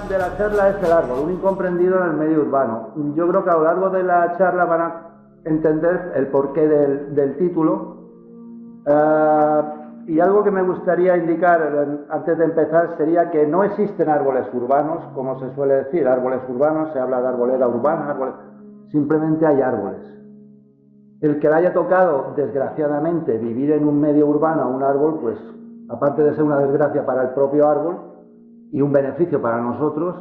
de la charla es el árbol, un incomprendido en el medio urbano. Yo creo que a lo largo de la charla van a entender el porqué del título. Y algo que me gustaría indicar antes de empezar sería que no existen árboles urbanos, como se suele decir, árboles urbanos, se habla de arboleda urbana, simplemente hay árboles. El que le haya tocado, desgraciadamente, vivir en un medio urbano, un árbol, pues, aparte de ser una desgracia para el propio árbol y un beneficio para nosotros,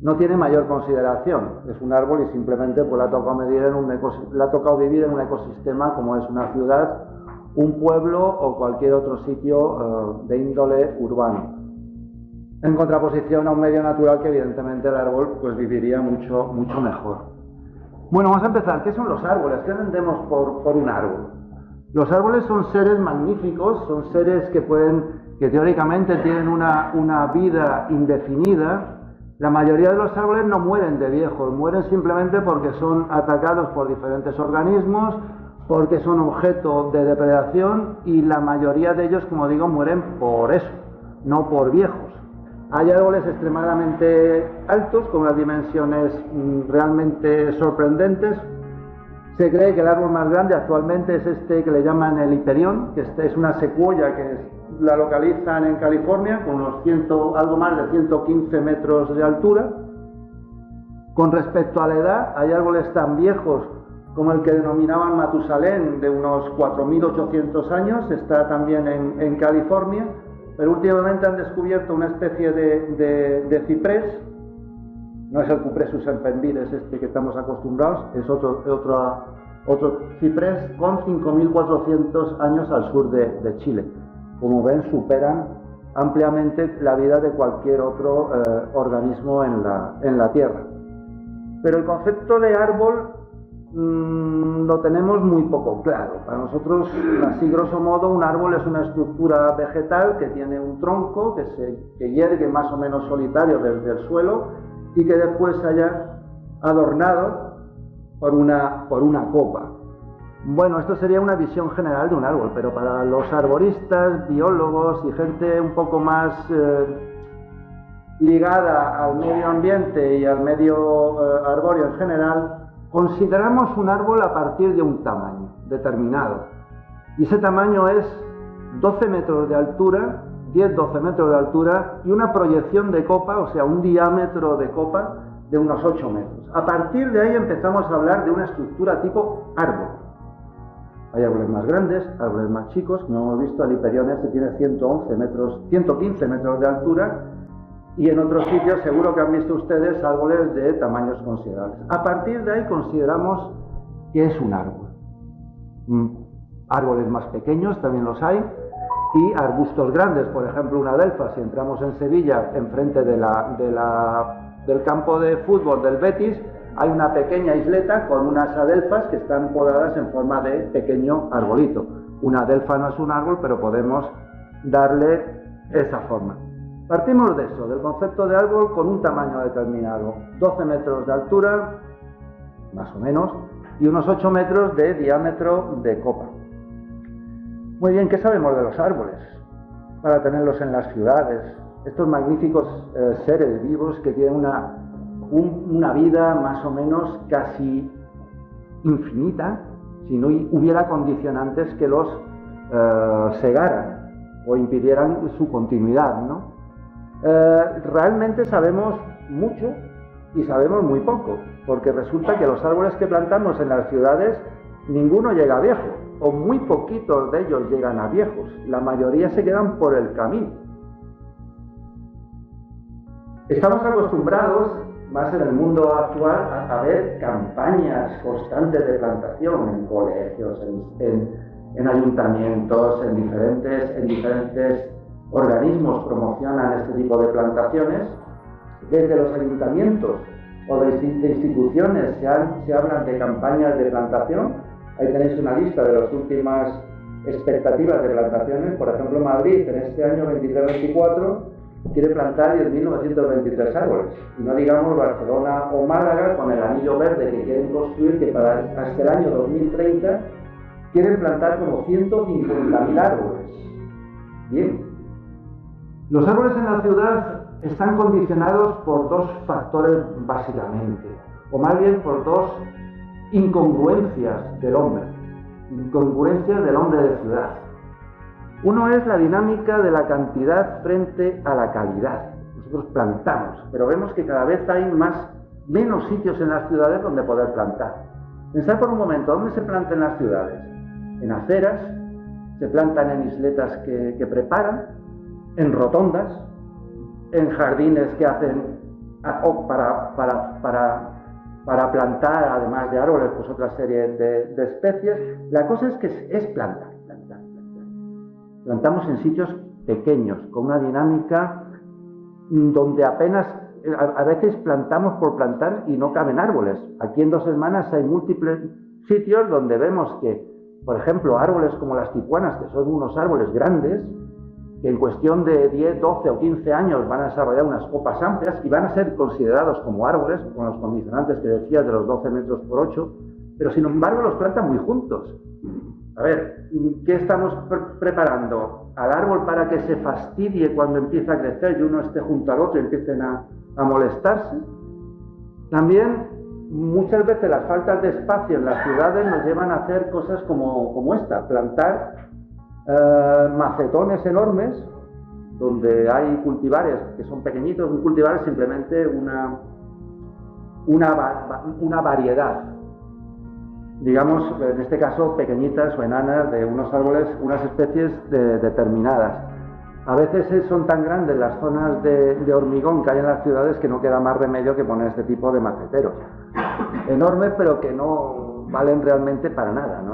no tiene mayor consideración. Es un árbol y simplemente pues, le ha tocado vivir en un ecosistema como es una ciudad, un pueblo o cualquier otro sitio de índole urbano. En contraposición a un medio natural que evidentemente el árbol pues, viviría mucho mejor. Bueno, vamos a empezar. ¿Qué son los árboles? ¿Qué entendemos por un árbol? Los árboles son seres magníficos, son seres que teóricamente tienen una vida indefinida. La mayoría de los árboles no mueren de viejos, mueren simplemente porque son atacados por diferentes organismos, porque son objeto de depredación y la mayoría de ellos, como digo, mueren por eso, no por viejos. Hay árboles extremadamente altos, con unas dimensiones realmente sorprendentes. Se cree que el árbol más grande actualmente es este que le llaman el hiperión, que es una secuoya que la localizan en California, con algo más de 115 metros de altura. Con respecto a la edad, hay árboles tan viejos como el que denominaban Matusalén, de unos 4.800 años, está también en California. Pero últimamente han descubierto una especie de ciprés, no es el Cupressus sempervirens este que estamos acostumbrados, es otro ciprés con 5.400 años al sur de Chile. Como ven, superan ampliamente la vida de cualquier otro organismo en la Tierra. Pero el concepto de árbol lo tenemos muy poco claro. Para nosotros, así grosso modo, un árbol es una estructura vegetal que tiene un tronco que yergue más o menos solitario desde el suelo y que después se haya adornado por una copa. Bueno, esto sería una visión general de un árbol, pero para los arboristas, biólogos y gente un poco más ligada al medio ambiente y al medio arbóreo en general, consideramos un árbol a partir de un tamaño determinado. Y ese tamaño es 12 metros de altura, 10-12 metros de altura y una proyección de copa, o sea, un diámetro de copa de unos 8 metros. A partir de ahí empezamos a hablar de una estructura tipo árbol. Hay árboles más grandes, árboles más chicos, como hemos visto, el hiperión este tiene 115 metros de altura. Y en otros sitios seguro que han visto ustedes árboles de tamaños considerables. A partir de ahí consideramos que es un árbol. Árboles más pequeños también los hay y arbustos grandes, por ejemplo una adelfa. Si entramos en Sevilla, enfrente del campo de fútbol del Betis, hay una pequeña isleta con unas adelfas que están podadas en forma de pequeño arbolito. Una adelfa no es un árbol, pero podemos darle esa forma. Partimos de eso, del concepto de árbol con un tamaño determinado, 12 metros de altura, más o menos, y unos 8 metros de diámetro de copa. Muy bien, ¿qué sabemos de los árboles? Para tenerlos en las ciudades, estos magníficos seres vivos que tienen una vida más o menos casi infinita, si no hubiera condicionantes que los cegaran o impidieran su continuidad, ¿no? Realmente sabemos mucho y sabemos muy poco, porque resulta que los árboles que plantamos en las ciudades, ninguno llega a viejo, o muy poquitos de ellos llegan a viejos, la mayoría se quedan por el camino. Estamos acostumbrados, más en el mundo actual, a ver campañas constantes de plantación en colegios, en ayuntamientos, en diferentes organismos promocionan este tipo de plantaciones. Desde los ayuntamientos o de instituciones se hablan de campañas de plantación. Ahí tenéis una lista de las últimas expectativas de plantaciones. Por ejemplo, Madrid en este año 23-24 quiere plantar 10.923 árboles. Y no digamos Barcelona o Málaga con el anillo verde que quieren construir, que hasta el año 2030 quieren plantar como 150.000 árboles. Bien. Los árboles en la ciudad están condicionados por dos factores básicamente, o más bien por dos incongruencias del hombre de ciudad. Uno es la dinámica de la cantidad frente a la calidad. Nosotros plantamos, pero vemos que cada vez hay menos sitios en las ciudades donde poder plantar. Pensad por un momento, ¿dónde se planta en las ciudades? En aceras, se plantan en isletas que preparan, en rotondas, en jardines que hacen ad hoc para plantar, además de árboles, pues otra serie de especies. La cosa es que es plantar. Plantamos en sitios pequeños, con una dinámica donde apenas, a veces plantamos por plantar y no caben árboles. Aquí en Dos Hermanas hay múltiples sitios donde vemos que, por ejemplo, árboles como las tipuanas, que son unos árboles grandes, que en cuestión de 10, 12 o 15 años van a desarrollar unas copas amplias y van a ser considerados como árboles, con los condicionantes que decía de los 12 metros por 8, pero sin embargo los plantan muy juntos. A ver, ¿qué estamos preparando? ¿Al árbol para que se fastidie cuando empieza a crecer y uno esté junto al otro y empiecen a molestarse? También, muchas veces las faltas de espacio en las ciudades nos llevan a hacer cosas como esta, plantar macetones enormes, donde hay cultivares que son pequeñitos. Un cultivar es simplemente una variedad, digamos, en este caso pequeñitas o enanas, de unos árboles, unas especies determinadas. A veces son tan grandes las zonas de hormigón que hay en las ciudades que no queda más remedio que poner este tipo de maceteros. Enormes, pero que no valen realmente para nada, no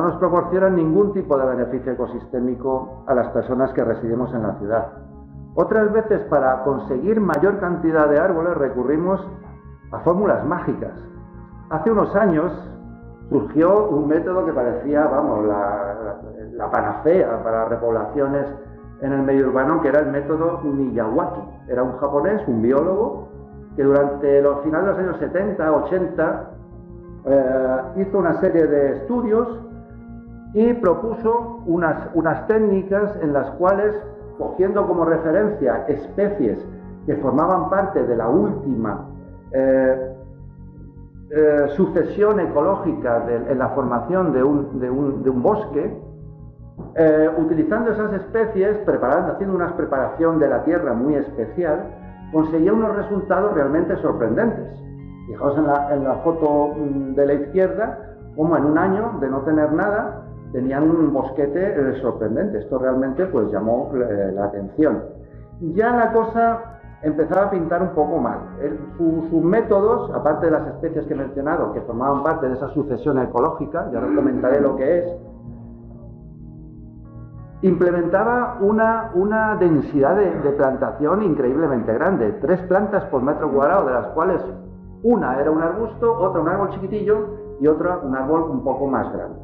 nos proporcionan ningún tipo de beneficio ecosistémico a las personas que residimos en la ciudad. Otras veces, para conseguir mayor cantidad de árboles, recurrimos a fórmulas mágicas. Hace unos años surgió un método que parecía, vamos, la panacea para repoblaciones en el medio urbano, que era el método Miyawaki. Era un japonés, un biólogo, que durante los finales de los años 70, 80, hizo una serie de estudios y propuso unas técnicas en las cuales, cogiendo como referencia especies que formaban parte de la última sucesión ecológica en la formación de un bosque, utilizando esas especies, haciendo una preparación de la tierra muy especial, conseguía unos resultados realmente sorprendentes. Fijaos en la foto de la izquierda, como en un año de no tener nada, tenían un bosquete sorprendente. Esto realmente pues llamó la atención. Ya la cosa empezaba a pintar un poco mal. Sus métodos, aparte de las especies que he mencionado, que formaban parte de esa sucesión ecológica, ya os comentaré lo que es, implementaba una densidad de plantación increíblemente grande. 3 plantas por metro cuadrado, de las cuales una era un arbusto, otra un árbol chiquitillo y otra un árbol un poco más grande.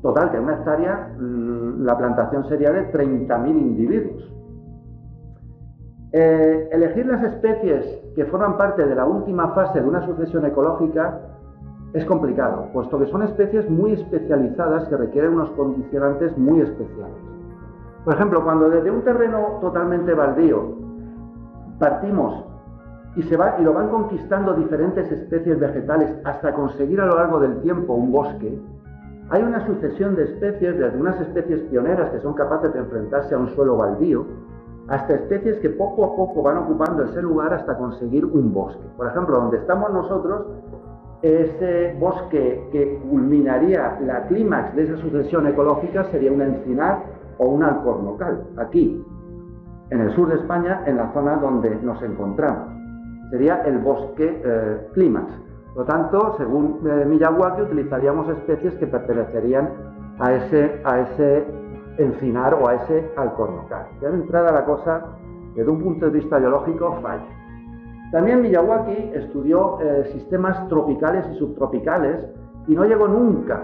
Total, que en una hectárea la plantación sería de 30.000 individuos. Elegir las especies que forman parte de la última fase de una sucesión ecológica es complicado, puesto que son especies muy especializadas que requieren unos condicionantes muy especiales. Por ejemplo, cuando desde un terreno totalmente baldío partimos y lo van conquistando diferentes especies vegetales hasta conseguir a lo largo del tiempo un bosque, hay una sucesión de especies, desde unas especies pioneras que son capaces de enfrentarse a un suelo baldío, hasta especies que poco a poco van ocupando ese lugar hasta conseguir un bosque. Por ejemplo, donde estamos nosotros, ese bosque que culminaría la clímax de esa sucesión ecológica sería un encinar o un alcornocal, aquí, en el sur de España, en la zona donde nos encontramos. Sería el bosque clímax. Por lo tanto, según Miyawaki, utilizaríamos especies que pertenecerían a ese encinar o a ese alcornocal. Ya de entrada la cosa, desde un punto de vista biológico, falla. También Miyawaki estudió sistemas tropicales y subtropicales y no llegó nunca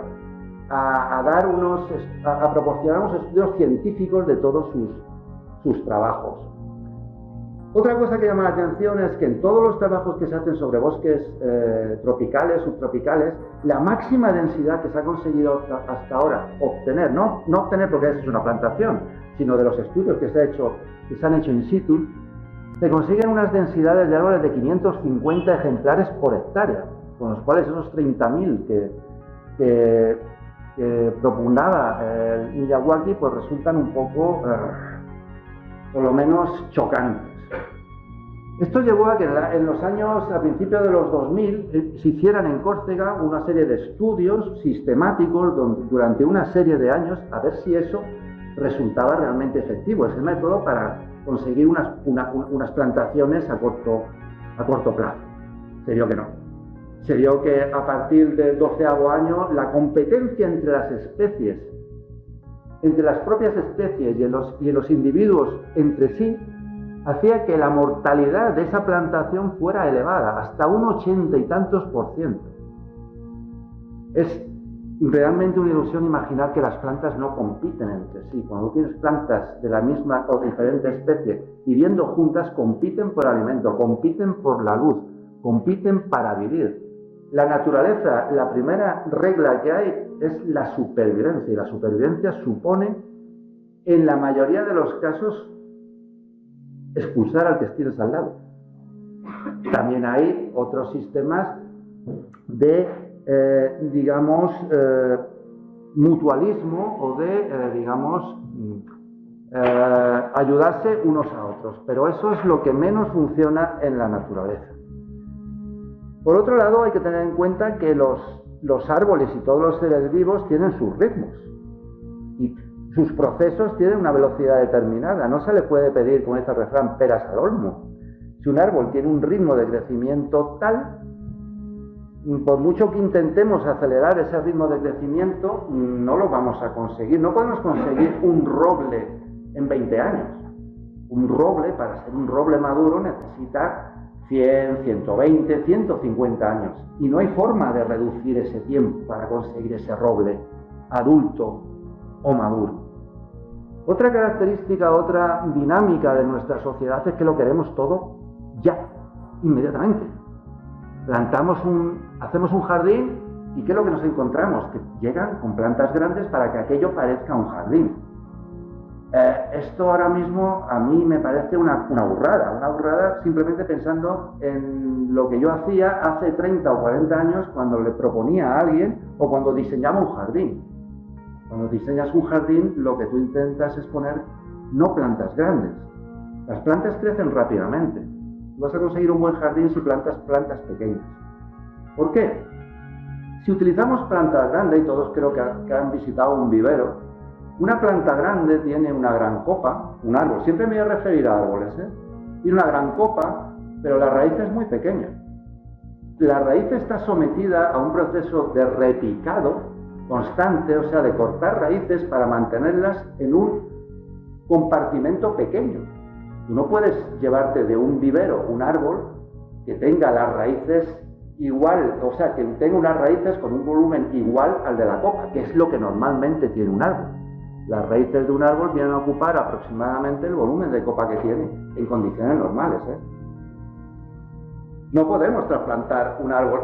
a proporcionar unos estudios científicos de todos sus trabajos. Otra cosa que llama la atención es que en todos los trabajos que se hacen sobre bosques tropicales, subtropicales, la máxima densidad que se ha conseguido hasta ahora obtener, no obtener porque es una plantación, sino de los estudios que se han hecho in situ, se consiguen unas densidades de árboles de 550 ejemplares por hectárea, con los cuales esos 30.000 que propugnaba el Miyawaki pues resultan un poco, por lo menos, chocantes. Esto llevó a que en los años, a principios de los 2000, se hicieran en Córcega una serie de estudios sistemáticos durante una serie de años a ver si eso resultaba realmente efectivo, ese método para conseguir unas plantaciones a corto plazo. Se vio que no. Se vio que a partir del 12º año la competencia entre las especies, entre las propias especies y los individuos entre sí, hacía que la mortalidad de esa plantación fuera elevada, hasta un 80 y tantos %. Es realmente una ilusión imaginar que las plantas no compiten entre sí. Cuando tienes plantas de la misma o diferente especie viviendo juntas, compiten por alimento, compiten por la luz, compiten para vivir. La naturaleza, la primera regla que hay es la supervivencia, y la supervivencia supone, en la mayoría de los casos, expulsar al que tienes al lado. También hay otros sistemas de, mutualismo o de, ayudarse unos a otros, pero eso es lo que menos funciona en la naturaleza. Por otro lado, hay que tener en cuenta que los árboles y todos los seres vivos tienen sus ritmos y sus procesos tienen una velocidad determinada. No se le puede pedir, como dice el refrán, peras al olmo. Si un árbol tiene un ritmo de crecimiento tal, por mucho que intentemos acelerar ese ritmo de crecimiento, no lo vamos a conseguir. No podemos conseguir un roble en 20 años. Un roble, para ser un roble maduro, necesita 100, 120, 150 años. Y no hay forma de reducir ese tiempo para conseguir ese roble adulto o maduro. Otra característica, otra dinámica de nuestra sociedad es que lo queremos todo ya, inmediatamente. Hacemos un jardín y ¿qué es lo que nos encontramos? Que llegan con plantas grandes para que aquello parezca un jardín. Esto ahora mismo a mí me parece una burrada simplemente pensando en lo que yo hacía hace 30 o 40 años cuando le proponía a alguien o cuando diseñaba un jardín. Cuando diseñas un jardín, lo que tú intentas es poner no plantas grandes. Las plantas crecen rápidamente. Vas a conseguir un buen jardín si plantas plantas pequeñas. ¿Por qué? Si utilizamos plantas grandes, y todos creo que han visitado un vivero, una planta grande tiene una gran copa, un árbol, siempre me voy a referir a árboles, tiene una gran copa, pero la raíz es muy pequeña. La raíz está sometida a un proceso de repicado constante, o sea, de cortar raíces para mantenerlas en un compartimento pequeño. Tú no puedes llevarte de un vivero un árbol que tenga las raíces igual, o sea, que tenga unas raíces con un volumen igual al de la copa, que es lo que normalmente tiene un árbol. Las raíces de un árbol vienen a ocupar aproximadamente el volumen de copa que tiene en condiciones normales. No podemos trasplantar un árbol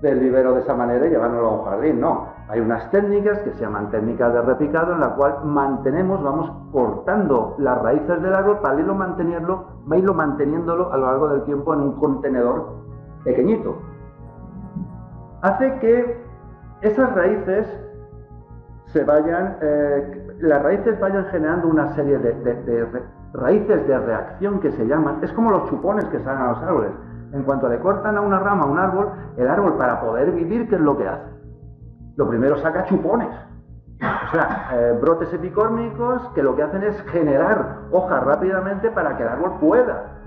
del vivero de esa manera y llevárnoslo a un jardín, no. Hay unas técnicas que se llaman técnicas de repicado en la cual vamos cortando las raíces del árbol para irlo manteniéndolo a lo largo del tiempo en un contenedor pequeñito. Hace que esas raíces las raíces vayan generando una serie de raíces de reacción que se llaman, es como los chupones que salen a los árboles. En cuanto le cortan a una rama a un árbol, el árbol para poder vivir, ¿qué es lo que hace? Lo primero saca chupones, o sea, brotes epicórmicos que lo que hacen es generar hojas rápidamente para que el árbol pueda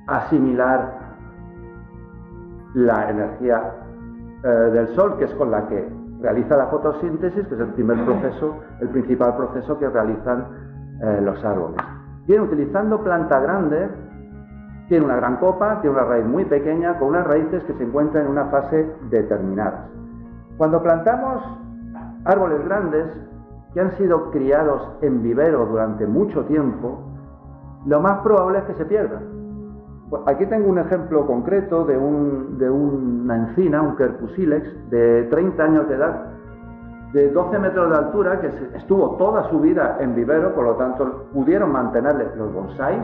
asimilar la energía del sol, que es con la que realiza la fotosíntesis, que es el principal proceso que realizan los árboles. Bien, utilizando planta grande, tiene una gran copa, tiene una raíz muy pequeña, con unas raíces que se encuentran en una fase determinada. Cuando plantamos árboles grandes que han sido criados en vivero durante mucho tiempo, lo más probable es que se pierdan. Pues aquí tengo un ejemplo concreto de una encina, un Quercus ilex, de 30 años de edad, de 12 metros de altura, que estuvo toda su vida en vivero, por lo tanto pudieron mantenerle los bonsáis,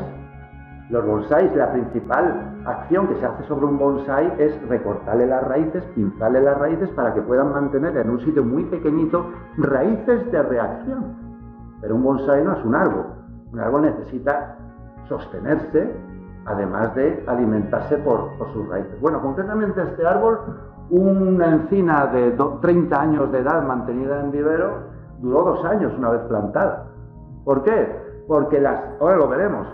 Los bonsáis, la principal acción que se hace sobre un bonsái es recortarle las raíces, pintarle las raíces para que puedan mantener en un sitio muy pequeñito raíces de reacción. Pero un bonsái no es un árbol. Un árbol necesita sostenerse, además de alimentarse por sus raíces. Bueno, concretamente este árbol, una encina de 30 años de edad mantenida en vivero, duró 2 años una vez plantada. ¿Por qué? Porque ahora lo veremos.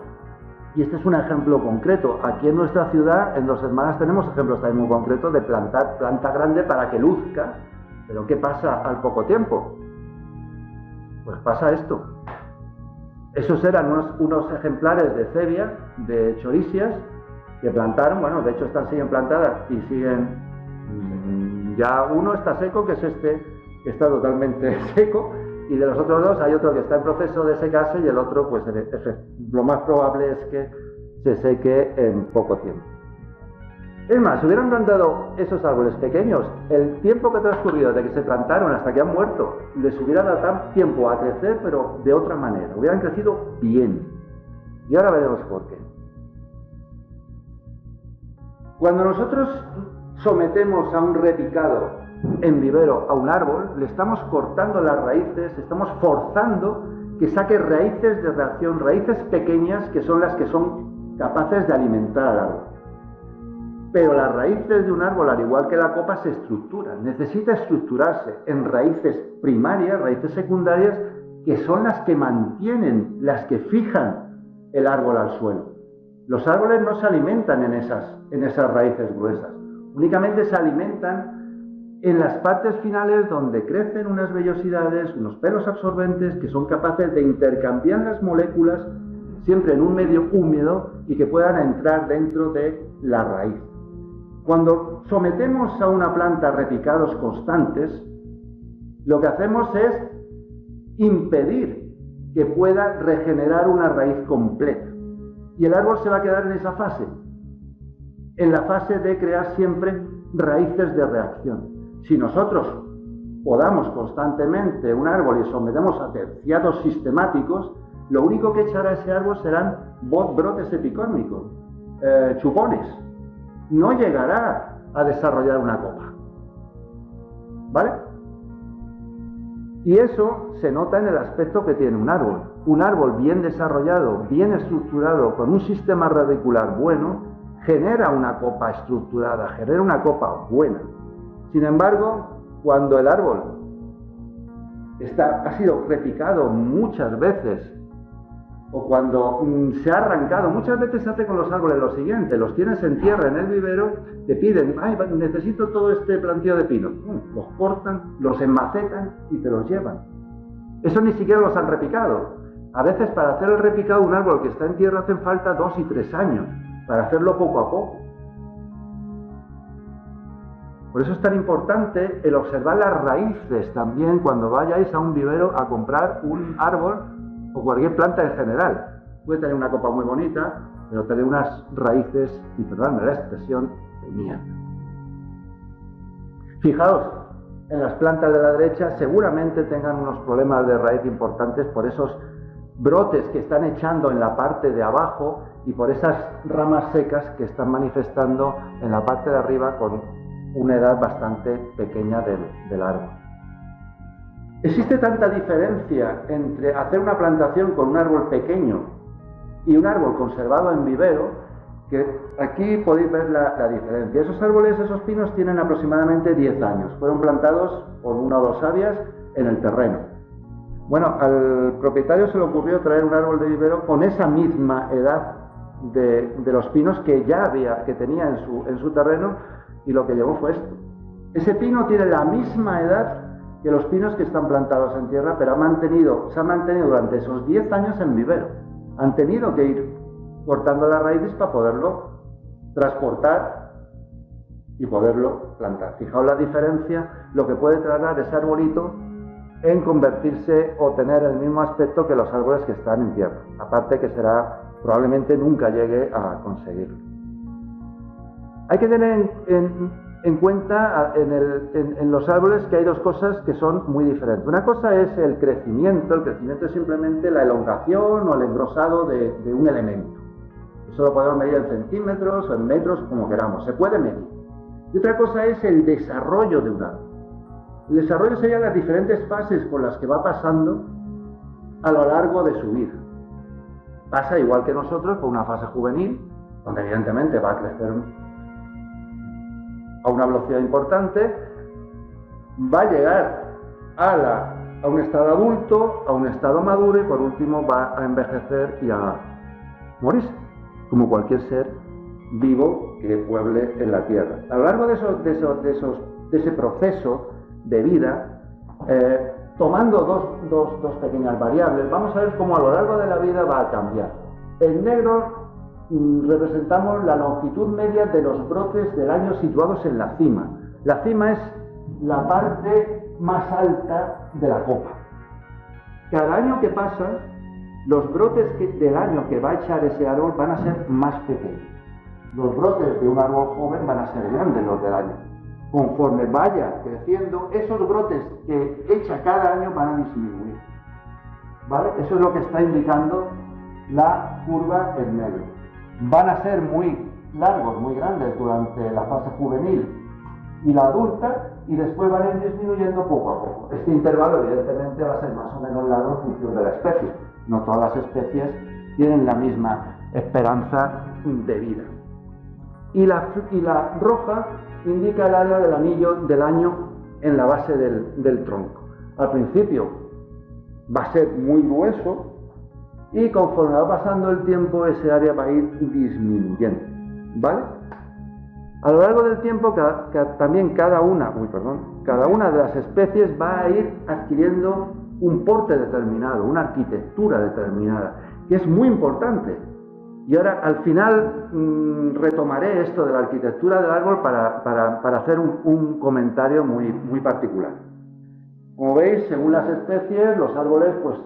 Y este es un ejemplo concreto. Aquí en nuestra ciudad, en Dos Hermanas, tenemos ejemplos también muy concretos de plantar planta grande para que luzca. Pero ¿qué pasa al poco tiempo? Pues pasa esto. Esos eran unos ejemplares de cevia, de choricias, que plantaron. Bueno, de hecho siguen plantadas y siguen... Ya uno está seco, que es este, que está totalmente seco. Y de los otros dos hay otro que está en proceso de secarse y el otro, pues lo más probable es que se seque en poco tiempo. Es más, si hubieran plantado esos árboles pequeños, el tiempo que ha transcurrido desde que se plantaron hasta que han muerto, les hubiera dado tiempo a crecer, pero de otra manera. Hubieran crecido bien. Y ahora veremos por qué. Cuando nosotros sometemos a un repicado en vivero a un árbol, le estamos cortando las raíces, estamos forzando que saque raíces de reacción, raíces pequeñas que son las que son capaces de alimentar al árbol. Pero las raíces de un árbol, al igual que la copa, se estructuran, necesita estructurarse en raíces primarias, raíces secundarias, que son las que mantienen, las que fijan el árbol al suelo. Los árboles no se alimentan en esas raíces gruesas, únicamente se alimentan en las partes finales donde crecen unas vellosidades, unos pelos absorbentes que son capaces de intercambiar las moléculas siempre en un medio húmedo y que puedan entrar dentro de la raíz. Cuando sometemos a una planta a repicados constantes, lo que hacemos es impedir que pueda regenerar una raíz completa. Y el árbol se va a quedar en esa fase, en la fase de crear siempre raíces de reacción. Si nosotros podamos constantemente un árbol y sometemos a terciados sistemáticos, lo único que echará ese árbol serán brotes epicórmicos, chupones. No llegará a desarrollar una copa. ¿Vale? Y eso se nota en el aspecto que tiene un árbol. Un árbol bien desarrollado, bien estructurado, con un sistema radicular bueno, genera una copa estructurada, genera una copa buena. Sin embargo, cuando el árbol ha sido repicado muchas veces, o cuando se ha arrancado, muchas veces se hace con los árboles lo siguiente: los tienes en tierra en el vivero, te piden, necesito todo este planteo de pinos, los cortan, los enmacetan y te los llevan. Eso ni siquiera los han repicado. A veces para hacer el repicado de un árbol que está en tierra hacen falta 2 y 3 años, para hacerlo poco a poco. Por eso es tan importante el observar las raíces también cuando vayáis a un vivero a comprar un árbol o cualquier planta en general. Puede tener una copa muy bonita, pero tener unas raíces, y perdóname la expresión, de mierda. Fijaos, en las plantas de la derecha seguramente tengan unos problemas de raíz importantes por esos brotes que están echando en la parte de abajo y por esas ramas secas que están manifestando en la parte de arriba con una edad bastante pequeña del árbol. Existe tanta diferencia entre hacer una plantación con un árbol pequeño y un árbol conservado en vivero, que aquí podéis ver la diferencia. Esos árboles, esos pinos, tienen aproximadamente 10 años. Fueron plantados por 1 o 2 sabias en el terreno. Bueno, al propietario se le ocurrió traer un árbol de vivero con esa misma edad de los pinos que tenía en su terreno, y lo que llevó fue esto. Ese pino tiene la misma edad que los pinos que están plantados en tierra, pero se ha mantenido durante esos 10 años en vivero. Han tenido que ir cortando las raíces para poderlo transportar y poderlo plantar. Fijaos la diferencia, lo que puede tardar ese arbolito en convertirse o tener el mismo aspecto que los árboles que están en tierra. Aparte que probablemente nunca llegue a conseguirlo. Hay que tener en cuenta en los árboles que hay 2 cosas que son muy diferentes. Una cosa es el crecimiento es simplemente la elongación o el engrosado de un elemento. Eso lo podemos medir en centímetros o en metros, como queramos, se puede medir. Y otra cosa es el desarrollo de un árbol. El desarrollo serían las diferentes fases por las que va pasando a lo largo de su vida. Pasa igual que nosotros por una fase juvenil, donde evidentemente va a crecer a una velocidad importante, va a llegar a un estado adulto, a un estado maduro y por último va a envejecer y a morirse, como cualquier ser vivo que pueble en la tierra. A lo largo de ese proceso de vida, tomando dos pequeñas variables, vamos a ver cómo a lo largo de la vida va a cambiar. En negro representamos la longitud media de los brotes del año situados en la cima. La cima es la parte más alta de la copa. Cada año que pasa, los brotes del año que va a echar ese árbol van a ser más pequeños. Los brotes de un árbol joven van a ser grandes los del año. Conforme vaya creciendo, esos brotes que echa cada año van a disminuir. ¿Vale? Eso es lo que está indicando la curva en negro. Van a ser muy largos, muy grandes durante la fase juvenil y la adulta, y después van a ir disminuyendo poco a poco. Este intervalo evidentemente va a ser más o menos largo en función de la especie. No todas las especies tienen la misma esperanza de vida. Y la roja indica el área del anillo del año en la base del tronco. Al principio va a ser muy grueso y conforme va pasando el tiempo ese área va a ir disminuyendo, ¿vale? A lo largo del tiempo también cada una de las especies va a ir adquiriendo un porte determinado, una arquitectura determinada, que es muy importante. Y ahora al final retomaré esto de la arquitectura del árbol para hacer un comentario muy particular. Como veis, según las especies, los árboles pues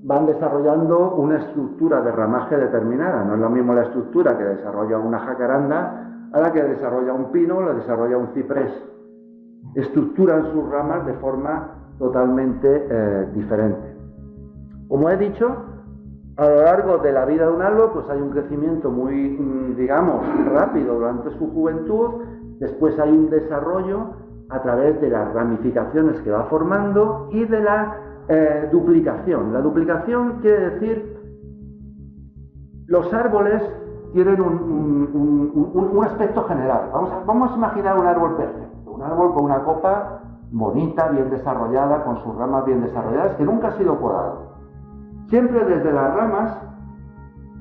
van desarrollando una estructura de ramaje determinada. No es lo mismo la estructura que desarrolla una jacaranda a la que desarrolla un pino o la desarrolla un ciprés. Estructuran sus ramas de forma totalmente diferente. Como he dicho, a lo largo de la vida de un árbol pues hay un crecimiento muy, digamos, rápido durante su juventud, después hay un desarrollo a través de las ramificaciones que va formando y de la duplicación. La duplicación quiere decir, los árboles tienen un aspecto general. Vamos a imaginar un árbol perfecto, un árbol con una copa bonita, bien desarrollada, con sus ramas bien desarrolladas, que nunca ha sido podado. Siempre desde las ramas,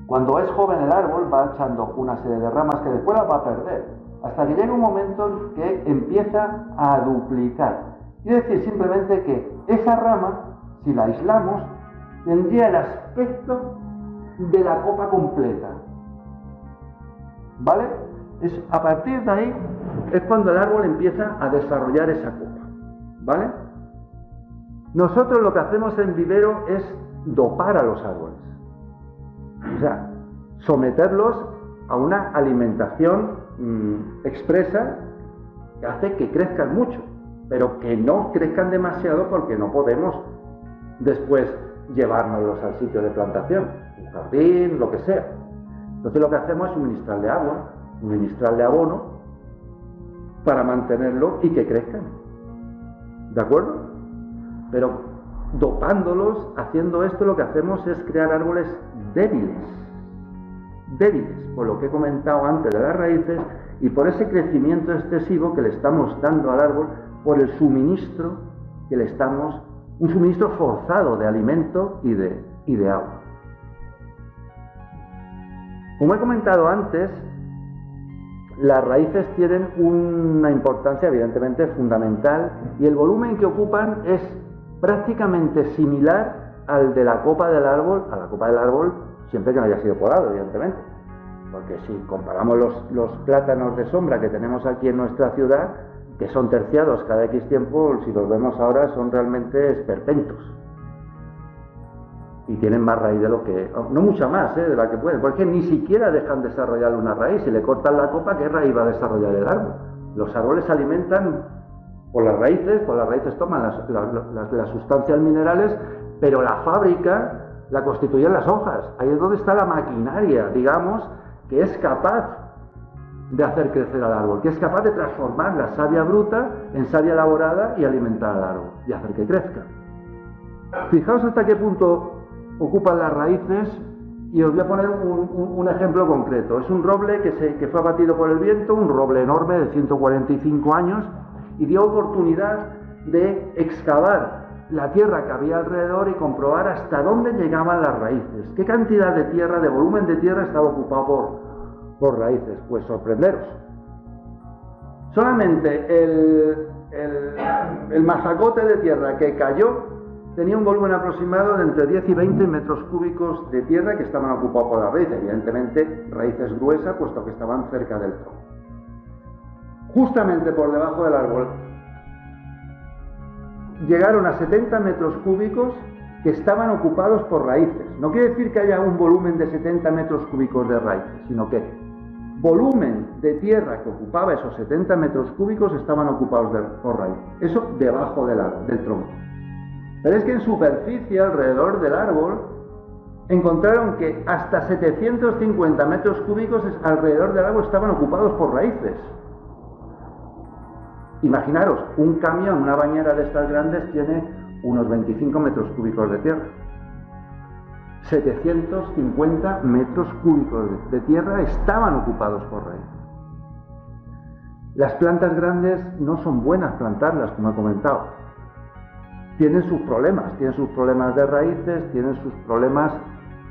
cuando es joven el árbol, va echando una serie de ramas que después las va a perder, hasta que llega un momento en que empieza a duplicar. Quiere decir simplemente que esa rama, si la aislamos, tendría el aspecto de la copa completa. ¿Vale? A partir de ahí es cuando el árbol empieza a desarrollar esa copa. ¿Vale? Nosotros lo que hacemos en vivero es dopar a los árboles. O sea, someterlos a una alimentación expresa que hace que crezcan mucho, pero que no crezcan demasiado porque no podemos después llevárnoslos al sitio de plantación, un jardín, lo que sea. Entonces lo que hacemos es suministrarle agua, suministrarle abono para mantenerlo y que crezcan. ¿De acuerdo? Pero dopándolos, haciendo esto, lo que hacemos es crear árboles débiles, por lo que he comentado antes de las raíces y por ese crecimiento excesivo que le estamos dando al árbol, por el suministro que le estamos, un suministro forzado de alimento y de agua. Como he comentado antes, las raíces tienen una importancia evidentemente fundamental y el volumen que ocupan es prácticamente similar al de la copa del árbol, siempre que no haya sido podado, evidentemente. Porque si comparamos los plátanos de sombra que tenemos aquí en nuestra ciudad, que son terciados cada X tiempo, si los vemos ahora son realmente esperpentos. Y tienen más raíz de lo que... no mucha más, de la que pueden, porque ni siquiera dejan desarrollar una raíz. Si le cortan la copa, ¿qué raíz va a desarrollar el árbol? Los árboles se alimentan por las raíces toman las sustancias minerales, pero la fábrica la constituyen las hojas. Ahí es donde está la maquinaria, digamos, que es capaz de hacer crecer al árbol, que es capaz de transformar la savia bruta en savia elaborada y alimentar al árbol y hacer que crezca. Fijaos hasta qué punto ocupan las raíces y os voy a poner un ejemplo concreto. Es un roble que fue abatido por el viento, un roble enorme de 145 años y dio oportunidad de excavar la tierra que había alrededor y comprobar hasta dónde llegaban las raíces, qué cantidad de tierra, de volumen de tierra estaba ocupado por raíces. Pues sorprenderos. Solamente el mazacote de tierra que cayó tenía un volumen aproximado de entre 10 y 20 metros cúbicos de tierra que estaban ocupados por las raíces, evidentemente raíces gruesas, puesto que estaban cerca del tronco. Justamente por debajo del árbol llegaron a 70 metros cúbicos que estaban ocupados por raíces. No quiere decir que haya un volumen de 70 metros cúbicos de raíces, sino que volumen de tierra que ocupaba esos 70 metros cúbicos estaban ocupados por raíces. Eso debajo del tronco. Pero es que en superficie, alrededor del árbol, encontraron que hasta 750 metros cúbicos alrededor del árbol estaban ocupados por raíces. Imaginaros, un camión, una bañera de estas grandes, tiene unos 25 metros cúbicos de tierra. 750 metros cúbicos de tierra estaban ocupados por raíces. Las plantas grandes no son buenas plantarlas, como he comentado. Tienen sus problemas de raíces, tienen sus problemas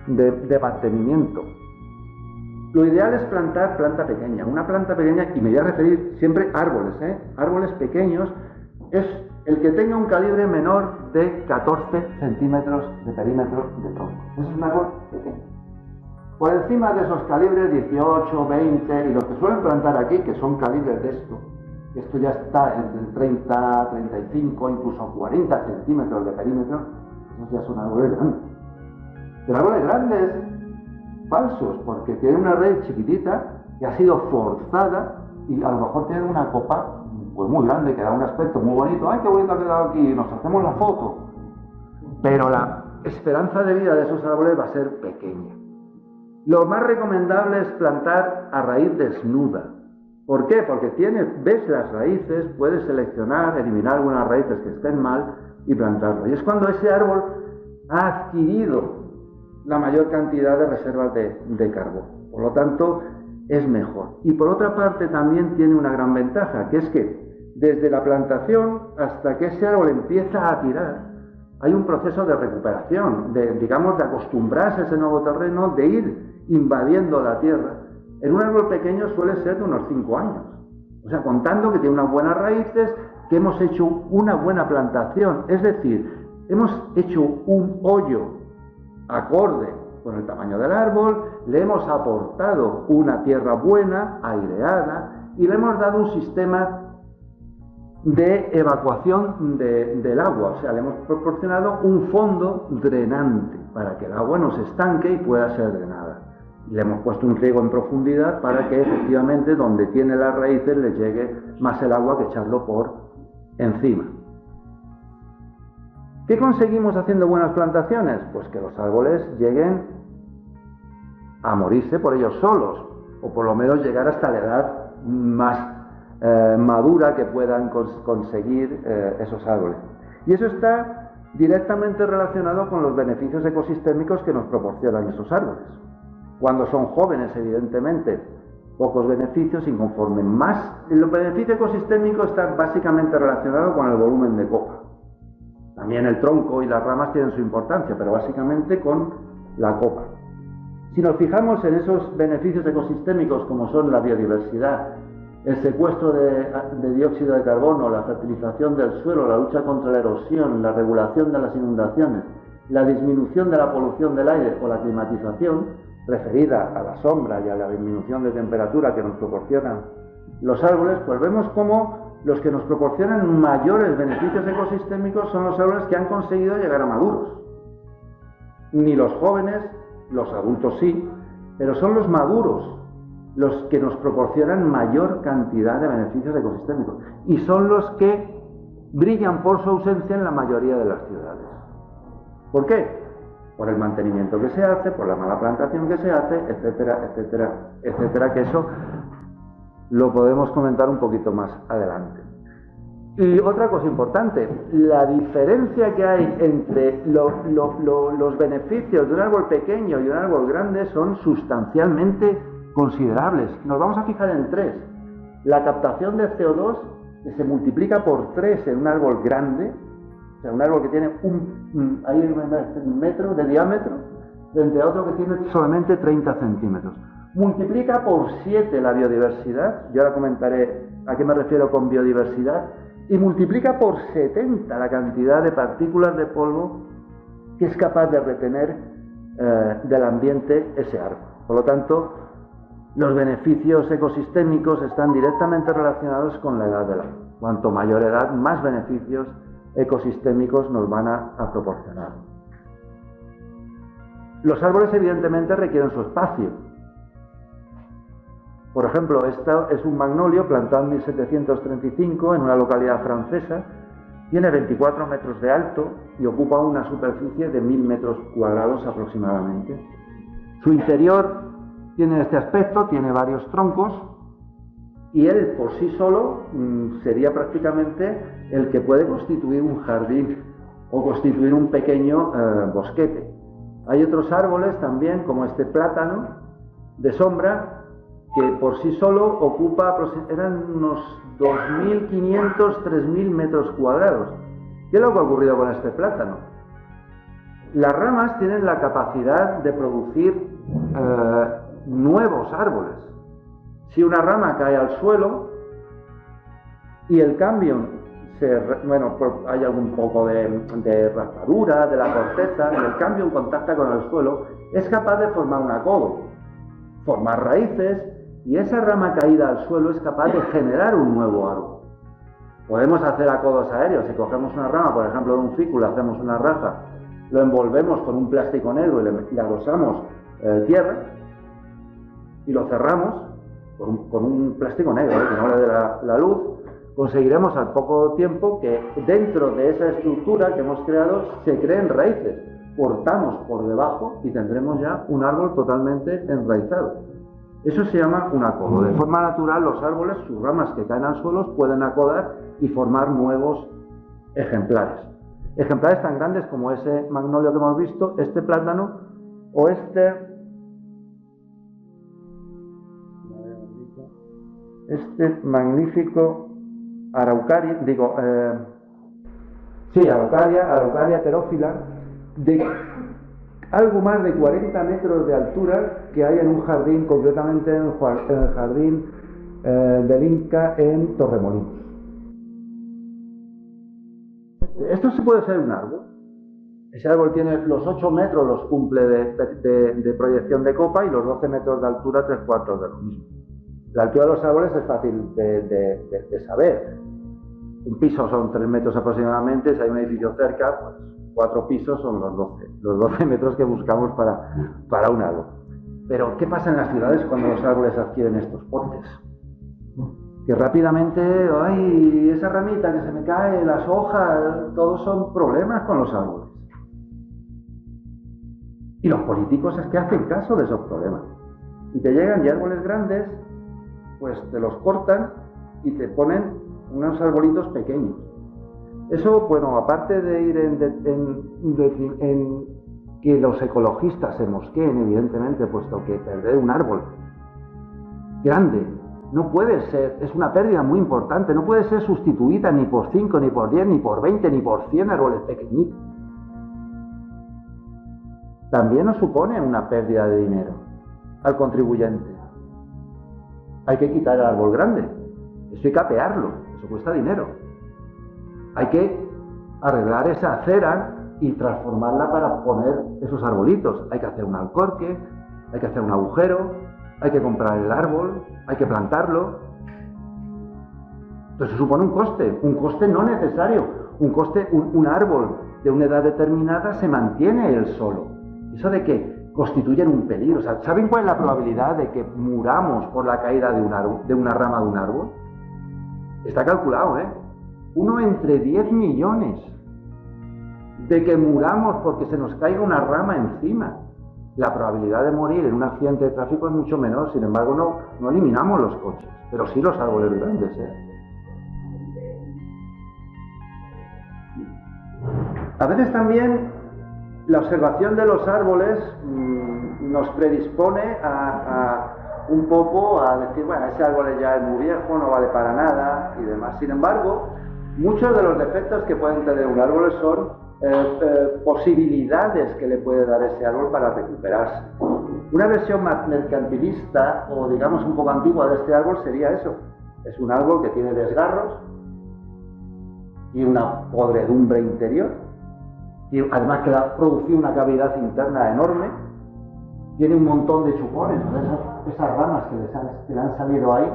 de mantenimiento. Lo ideal es plantar planta pequeña. Una planta pequeña, y me voy a referir siempre a árboles, árboles pequeños, es el que tenga un calibre menor de 14 centímetros de perímetro de tronco. Eso es un árbol pequeño. Por encima de esos calibres, 18, 20, y los que suelen plantar aquí, que son calibres de esto ya está entre 30, 35, incluso 40 centímetros de perímetro, esos ya son árboles grandes. Pero árboles grandes, falsos, porque tienen una raíz chiquitita que ha sido forzada y a lo mejor tienen una copa pues muy grande, que da un aspecto muy bonito. ¡Ay, qué bonito ha quedado aquí! Nos hacemos la foto. Pero la esperanza de vida de esos árboles va a ser pequeña. Lo más recomendable es plantar a raíz desnuda. ¿Por qué? Porque ves las raíces, puedes seleccionar, eliminar algunas raíces que estén mal y plantarlo. Y es cuando ese árbol ha adquirido la mayor cantidad de reservas de carbón. Por lo tanto, es mejor. Y por otra parte también tiene una gran ventaja, que es que desde la plantación hasta que ese árbol empieza a tirar, hay un proceso de recuperación, de acostumbrarse a ese nuevo terreno, de ir invadiendo la tierra. En un árbol pequeño suele ser de unos 5 años. O sea, contando que tiene unas buenas raíces, que hemos hecho una buena plantación, es decir, hemos hecho un hoyo acorde con el tamaño del árbol, le hemos aportado una tierra buena, aireada, y le hemos dado un sistema de evacuación del agua, o sea, le hemos proporcionado un fondo drenante para que el agua no se estanque y pueda ser drenada. Le hemos puesto un riego en profundidad para que efectivamente donde tiene las raíces le llegue más el agua que echarlo por encima. ¿Qué conseguimos haciendo buenas plantaciones? Pues que los árboles lleguen a morirse por ellos solos, o por lo menos llegar hasta la edad más madura que puedan conseguir esos árboles. Y eso está directamente relacionado con los beneficios ecosistémicos que nos proporcionan esos árboles. Cuando son jóvenes, evidentemente, pocos beneficios, y conforme más. El beneficio ecosistémico está básicamente relacionado con el volumen de copa. También el tronco y las ramas tienen su importancia, pero básicamente con la copa. Si nos fijamos en esos beneficios ecosistémicos como son la biodiversidad, el secuestro de dióxido de carbono, la fertilización del suelo, la lucha contra la erosión, la regulación de las inundaciones, la disminución de la polución del aire o la climatización, referida a la sombra y a la disminución de temperatura que nos proporcionan los árboles, pues vemos cómo los que nos proporcionan mayores beneficios ecosistémicos son los árboles que han conseguido llegar a maduros. Ni los jóvenes, los adultos sí, pero son los maduros los que nos proporcionan mayor cantidad de beneficios ecosistémicos, y son los que brillan por su ausencia en la mayoría de las ciudades. ¿Por qué? por el mantenimiento que se hace, por la mala plantación que se hace, etcétera, etcétera, etcétera, que eso lo podemos comentar un poquito más adelante. Y otra cosa importante, la diferencia que hay entre los beneficios de un árbol pequeño y un árbol grande son sustancialmente considerables. Nos vamos a fijar en tres. La captación de CO2, que se multiplica por 3 en un árbol grande, o sea, un árbol que tiene un metro de diámetro, frente a otro que tiene solamente 30 centímetros. Multiplica por 7 la biodiversidad, yo ahora comentaré a qué me refiero con biodiversidad, y multiplica por 70 la cantidad de partículas de polvo que es capaz de retener del ambiente ese árbol. Por lo tanto, los beneficios ecosistémicos están directamente relacionados con la edad del árbol. Cuanto mayor edad, más beneficios ecosistémicos nos van a proporcionar. Los árboles evidentemente requieren su espacio. Por ejemplo, esto es un magnolio plantado en 1735 en una localidad francesa, tiene 24 metros de alto y ocupa una superficie de 1000 metros cuadrados aproximadamente. Su interior tiene este aspecto, tiene varios troncos y él por sí solo sería prácticamente el que puede constituir un jardín o constituir un pequeño bosquete. Hay otros árboles también, como este plátano de sombra, que por sí solo ocupa, eran unos 2.500, 3.000 metros cuadrados. ¿Qué es lo que ha ocurrido con este plátano? Las ramas tienen la capacidad de producir nuevos árboles. Si una rama cae al suelo y el cambio hay algún poco de raspadura de la corteza, y el cambio contacta con el suelo, es capaz de formar un acodo, formar raíces, y esa rama caída al suelo es capaz de generar un nuevo árbol. Podemos hacer acodos aéreos. Si cogemos una rama, por ejemplo, de un ficus, hacemos una raja, lo envolvemos con un plástico negro y le adosamos tierra y lo cerramos con un plástico negro, que no le dé la luz, conseguiremos al poco tiempo que dentro de esa estructura que hemos creado se creen raíces. Cortamos por debajo y tendremos ya un árbol totalmente enraizado. Eso se llama un acodo. De forma natural, los árboles, sus ramas que caen al suelo, pueden acodar y formar nuevos ejemplares. Ejemplares tan grandes como ese magnolio que hemos visto, este plátano o este magnífico araucaria, araucaria terófila, de algo más de 40 metros de altura, que hay en un jardín, concretamente en el jardín del Inca en Torremolinos. Esto sí puede ser un árbol. Ese árbol tiene los 8 metros, los cumple de proyección de copa, y los 12 metros de altura, 3/4 de lo mismo. La altura de los árboles es fácil de saber. Un piso son 3 metros aproximadamente, si hay un edificio cerca, pues 4 pisos son los 12 metros que buscamos para un árbol. Pero, ¿qué pasa en las ciudades cuando los árboles adquieren estos portes? Que rápidamente, ¡ay! Esa ramita que se me cae, las hojas, todos son problemas con los árboles. Y los políticos es que hacen caso de esos problemas. Y te llegan ya árboles grandes, pues te los cortan y te ponen unos arbolitos pequeños. Eso, bueno, aparte de ir en que los ecologistas se mosqueen, evidentemente, puesto que perder un árbol grande no puede ser, es una pérdida muy importante, no puede ser sustituida ni por 5, ni por 10, ni por 20, ni por 100 árboles pequeñitos. También nos supone una pérdida de dinero al contribuyente. Hay que quitar el árbol grande, eso hay que apearlo, eso cuesta dinero. Hay que arreglar esa acera y transformarla para poner esos arbolitos. Hay que hacer un alcorque, hay que hacer un agujero, hay que comprar el árbol, hay que plantarlo. Entonces supone un coste no necesario, un árbol de una edad determinada se mantiene él solo. Eso de que constituyen un peligro. O sea, ¿saben cuál es la probabilidad de que muramos por la caída de una rama de un árbol? Está calculado, 1 entre 10 millones. de que muramos porque se nos caiga una rama encima. La probabilidad de morir en un accidente de tráfico es mucho menor, sin embargo no eliminamos los coches, pero sí los árboles grandes, A veces también la observación de los árboles nos predispone un poco a decir, bueno, ese árbol ya es muy viejo, no vale para nada y demás. Sin embargo, muchos de los defectos que pueden tener un árbol son posibilidades que le puede dar ese árbol para recuperarse. Una versión más mercantilista o digamos un poco antigua de este árbol sería eso. Es un árbol que tiene desgarros y una podredumbre interior y además que ha producido una cavidad interna enorme, tiene un montón de chupones, esas ramas que le han salido ahí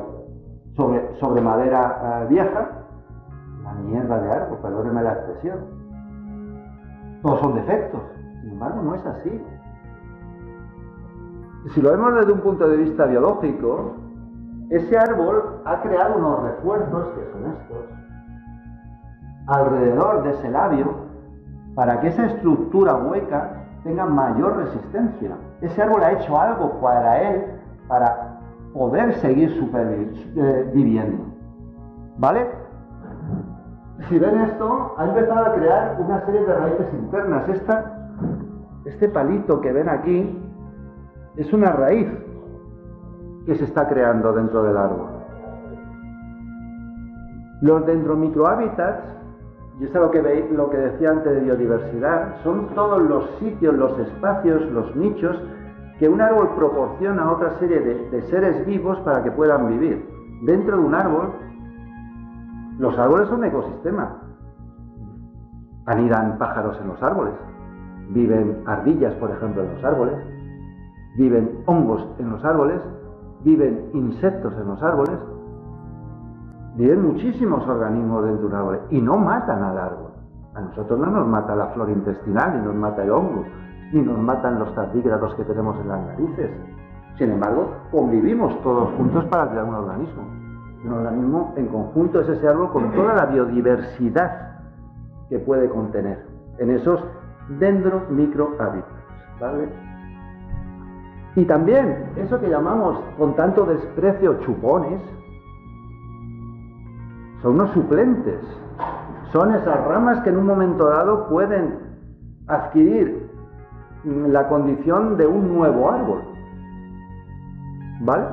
sobre madera vieja, una mierda de árbol, perdónenme la expresión. Todos son defectos, sin embargo no es así. Si lo vemos desde un punto de vista biológico, ese árbol ha creado unos refuerzos, que son estos, alrededor de ese labio, para que esa estructura hueca tenga mayor resistencia. Ese árbol ha hecho algo para él, para poder seguir viviendo. ¿Vale? Si ven esto, ha empezado a crear una serie de raíces internas. Este palito que ven aquí es una raíz que se está creando dentro del árbol. Los dendromicrohábitats, y eso es lo que decía antes de biodiversidad, son todos los sitios, los espacios, los nichos que un árbol proporciona a otra serie de seres vivos para que puedan vivir. Dentro de un árbol, los árboles son ecosistemas. Anidan pájaros en los árboles, viven ardillas, por ejemplo, en los árboles, viven hongos en los árboles, viven insectos en los árboles, viven muchísimos organismos dentro de un árbol y no matan al árbol. A nosotros no nos mata la flora intestinal, ni nos mata el hongo, ni nos matan los tardígrados que tenemos en las narices. Sin embargo, convivimos todos juntos para crear un organismo. Un organismo en conjunto es ese árbol con toda la biodiversidad que puede contener en esos dendromicrohábitats, ¿vale? Y también eso que llamamos con tanto desprecio chupones son unos suplentes, son esas ramas que en un momento dado pueden adquirir la condición de un nuevo árbol, ¿vale?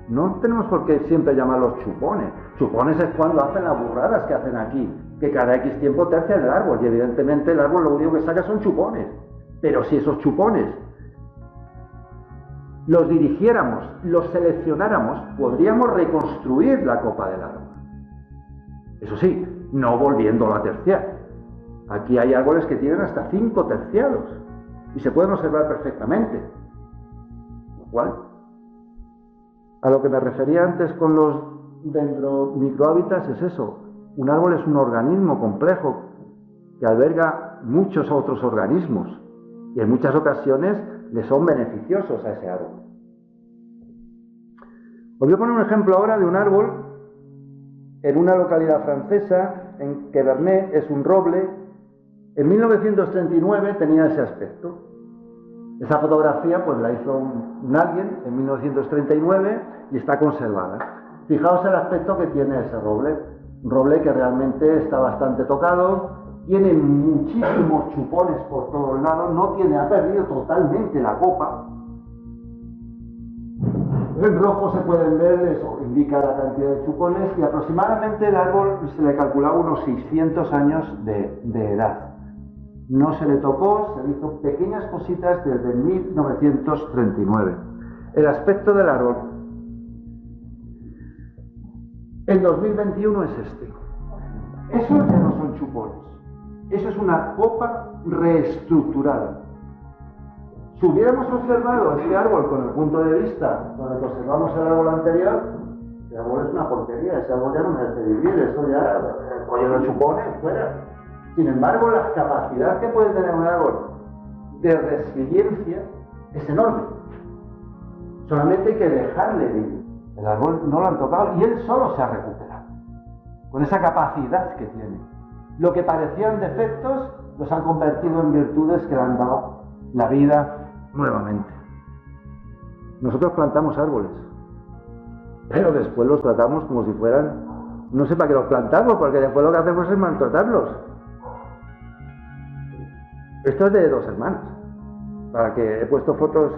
No tenemos por qué siempre llamarlos chupones. Chupones es cuando hacen las burradas que hacen aquí, que cada X tiempo tercian el árbol, y evidentemente el árbol lo único que saca son chupones. Pero si esos chupones los dirigiéramos, los seleccionáramos, podríamos reconstruir la copa del árbol. Eso sí, no volviéndolo a terciar. Aquí hay árboles que tienen hasta 5 terciados y se pueden observar perfectamente. Lo cual, a lo que me refería antes con los dendromicrohábitats es eso. Un árbol es un organismo complejo que alberga muchos otros organismos y en muchas ocasiones le son beneficiosos a ese árbol. Os voy a poner un ejemplo ahora de un árbol en una localidad francesa, en Quevernet, es un roble. En 1939 tenía ese aspecto. Esa fotografía pues la hizo alguien en 1939 y está conservada. Fijaos el aspecto que tiene ese roble. Un roble que realmente está bastante tocado, tiene muchísimos chupones por todos lados, ha perdido totalmente la copa. En rojo se pueden ver, eso indica la cantidad de chupones, y aproximadamente el árbol se le calculaba unos 600 años de edad. No se le tocó, se le hizo pequeñas cositas desde 1939. El aspecto del árbol en 2021 es este. Eso ya no son chupones. Eso es una copa reestructurada. Si hubiéramos observado este árbol con el punto de vista con el que observamos el árbol anterior, ese árbol es una porquería, ese árbol ya no merece vivir, eso ya, el pollo lo chupone, fuera. Sin embargo, la capacidad que puede tener un árbol de resiliencia es enorme. Solamente hay que dejarle vivir. El árbol no lo han tocado y él solo se ha recuperado, con esa capacidad que tiene. Lo que parecían defectos los han convertido en virtudes que le han dado la vida nuevamente. Nosotros plantamos árboles, pero después los tratamos como si fueran, no sé para qué los plantamos, porque después lo que hacemos es maltratarlos. Esto es de 2 hermanas, para que he puesto fotos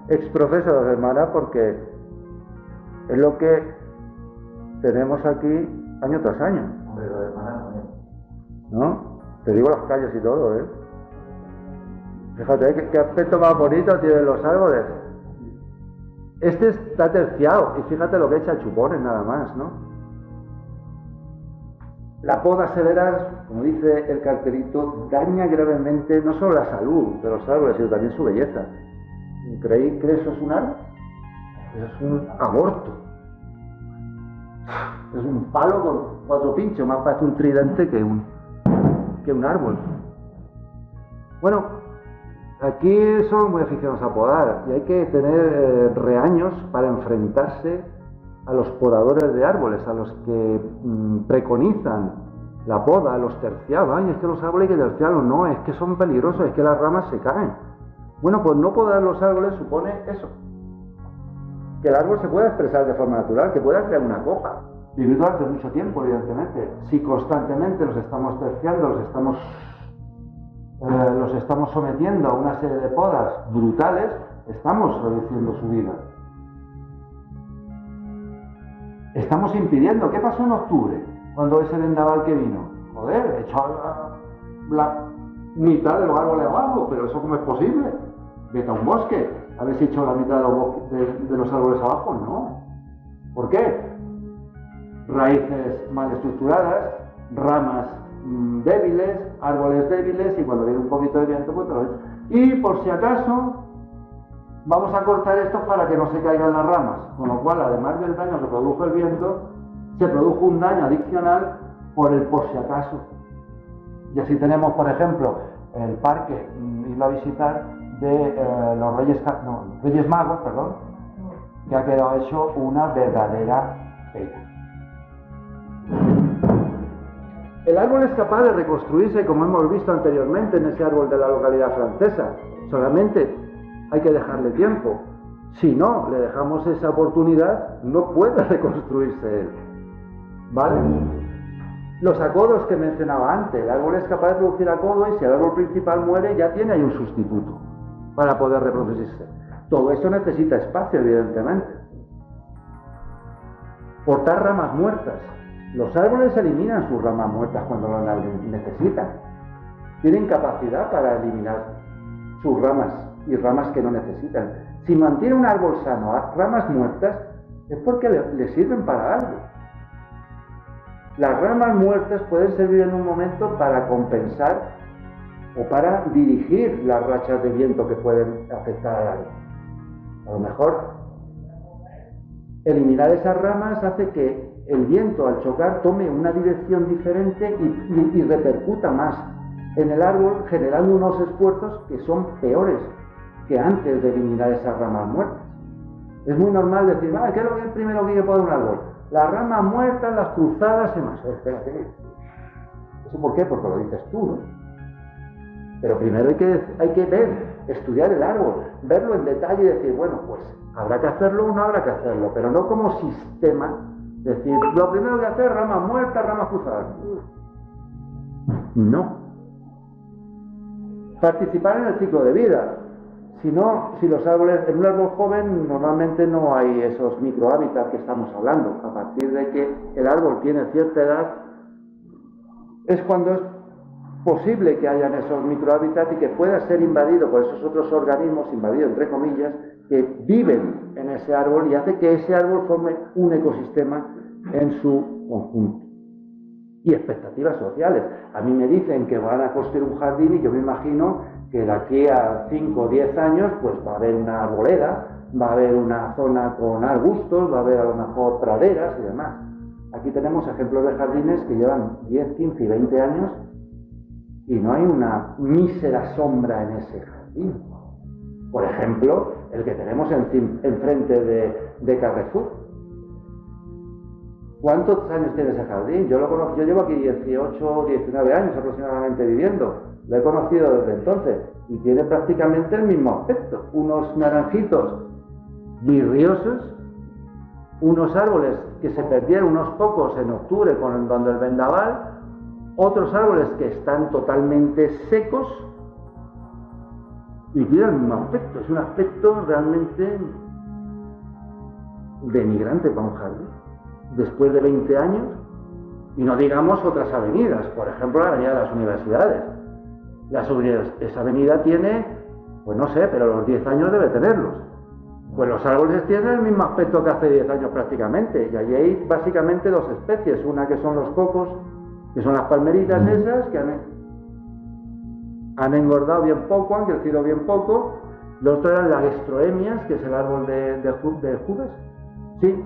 exprofes a 2 hermanas, porque es lo que tenemos aquí año tras año. Pero hermana ¿No? Te digo las calles y todo, ¿eh? Fíjate qué aspecto más bonito tienen los árboles. Este está terciado y fíjate lo que echa chupones nada más, ¿no? La poda severa, como dice el cartelito, daña gravemente no solo la salud de los árboles, sino también su belleza. ¿Creéis que eso es un árbol? Eso es un aborto. Es un palo con 4 pinchos, más parece un tridente que un árbol. Bueno, aquí son muy aficionados a podar y hay que tener reaños para enfrentarse a los podadores de árboles, a los que preconizan la poda, los terciados. Ay, es que los árboles hay que terciarlos, no, es que son peligrosos, es que las ramas se caen. Bueno, pues no podar los árboles supone eso, que el árbol se pueda expresar de forma natural, que pueda crear una copa, vivir durante mucho tiempo, evidentemente. Si constantemente los estamos terciando, los estamos sometiendo a una serie de podas brutales, estamos reduciendo su vida. Estamos impidiendo. ¿Qué pasó en octubre, cuando ese vendaval que vino? Joder, echó la mitad de los árboles abajo, pero ¿eso cómo es posible? Vete a un bosque, a ver si echó la mitad de los árboles abajo. No. ¿Por qué? Raíces mal estructuradas, ramas débiles, árboles débiles, y cuando viene un poquito de viento, pues te lo echas. Y por si acaso, vamos a cortar esto para que no se caigan las ramas, con lo cual, además del daño que produjo el viento, se produjo un daño adicional por el por si acaso. Y así tenemos, por ejemplo, el parque, irlo a visitar, de los Reyes Magos, que ha quedado hecho una verdadera pena. El árbol es capaz de reconstruirse, como hemos visto anteriormente en ese árbol de la localidad francesa, solamente hay que dejarle tiempo. Si no le dejamos esa oportunidad, no puede reconstruirse él. ¿Vale? Los acodos que mencionaba antes, el árbol es capaz de producir acodo y si el árbol principal muere ya tiene ahí un sustituto para poder reproducirse. Todo eso necesita espacio, evidentemente. Cortar ramas muertas. Los árboles eliminan sus ramas muertas cuando las necesitan. Tienen capacidad para eliminar sus ramas y ramas que no necesitan. Si mantiene un árbol sano a ramas muertas, es porque le sirven para algo. Las ramas muertas pueden servir en un momento para compensar o para dirigir las rachas de viento que pueden afectar al árbol. A lo mejor eliminar esas ramas hace que el viento al chocar tome una dirección diferente y repercuta más en el árbol, generando unos esfuerzos que son peores que antes de eliminar esas ramas muertas. Es muy normal decir, ¿qué es lo que primero que hay que poner un árbol? Las ramas muertas, las cruzadas y más. Espérate. ¿Eso por qué? Porque lo dices tú, ¿no? Pero primero hay que ver, estudiar el árbol, verlo en detalle y decir, bueno, pues habrá que hacerlo o no habrá que hacerlo, pero no como sistema, decir, lo primero que hacer, ramas muertas, ramas cruzadas. No. Participar en el ciclo de vida. Si los árboles, en un árbol joven normalmente no hay esos microhábitats que estamos hablando. A partir de que el árbol tiene cierta edad, es cuando es posible que hayan esos microhábitats y que pueda ser invadido por esos otros organismos, invadido entre comillas, que viven en ese árbol y hace que ese árbol forme un ecosistema en su conjunto. Y expectativas sociales. A mí me dicen que van a construir un jardín y yo me imagino que de aquí a 5 o 10 años pues va a haber una arboleda, va a haber una zona con arbustos, va a haber a lo mejor praderas y demás. Aquí tenemos ejemplos de jardines que llevan 10, 15 y 20 años y no hay una mísera sombra en ese jardín. Por ejemplo, el que tenemos enfrente de Carrefour. ¿Cuántos años tiene ese jardín? Yo lo conozco, yo llevo aquí 18 o 19 años aproximadamente viviendo. lo he conocido desde entonces y tiene prácticamente el mismo aspecto. Unos naranjitos virriosos, unos árboles que se perdieron unos pocos en octubre cuando el vendaval, otros árboles que están totalmente secos y tienen el mismo aspecto. Es un aspecto realmente denigrante para un jardín. Después de 20 años, y no digamos otras avenidas, por ejemplo la avenida de las universidades. Esa avenida tiene, pues no sé, pero los 10 años debe tenerlos. Pues los árboles tienen el mismo aspecto que hace 10 años prácticamente, y allí hay básicamente dos especies, una que son los cocos, que son las palmeritas esas, que han engordado bien poco, han crecido bien poco. Los otros eran las gastroemias, que es el árbol de Judas, sí,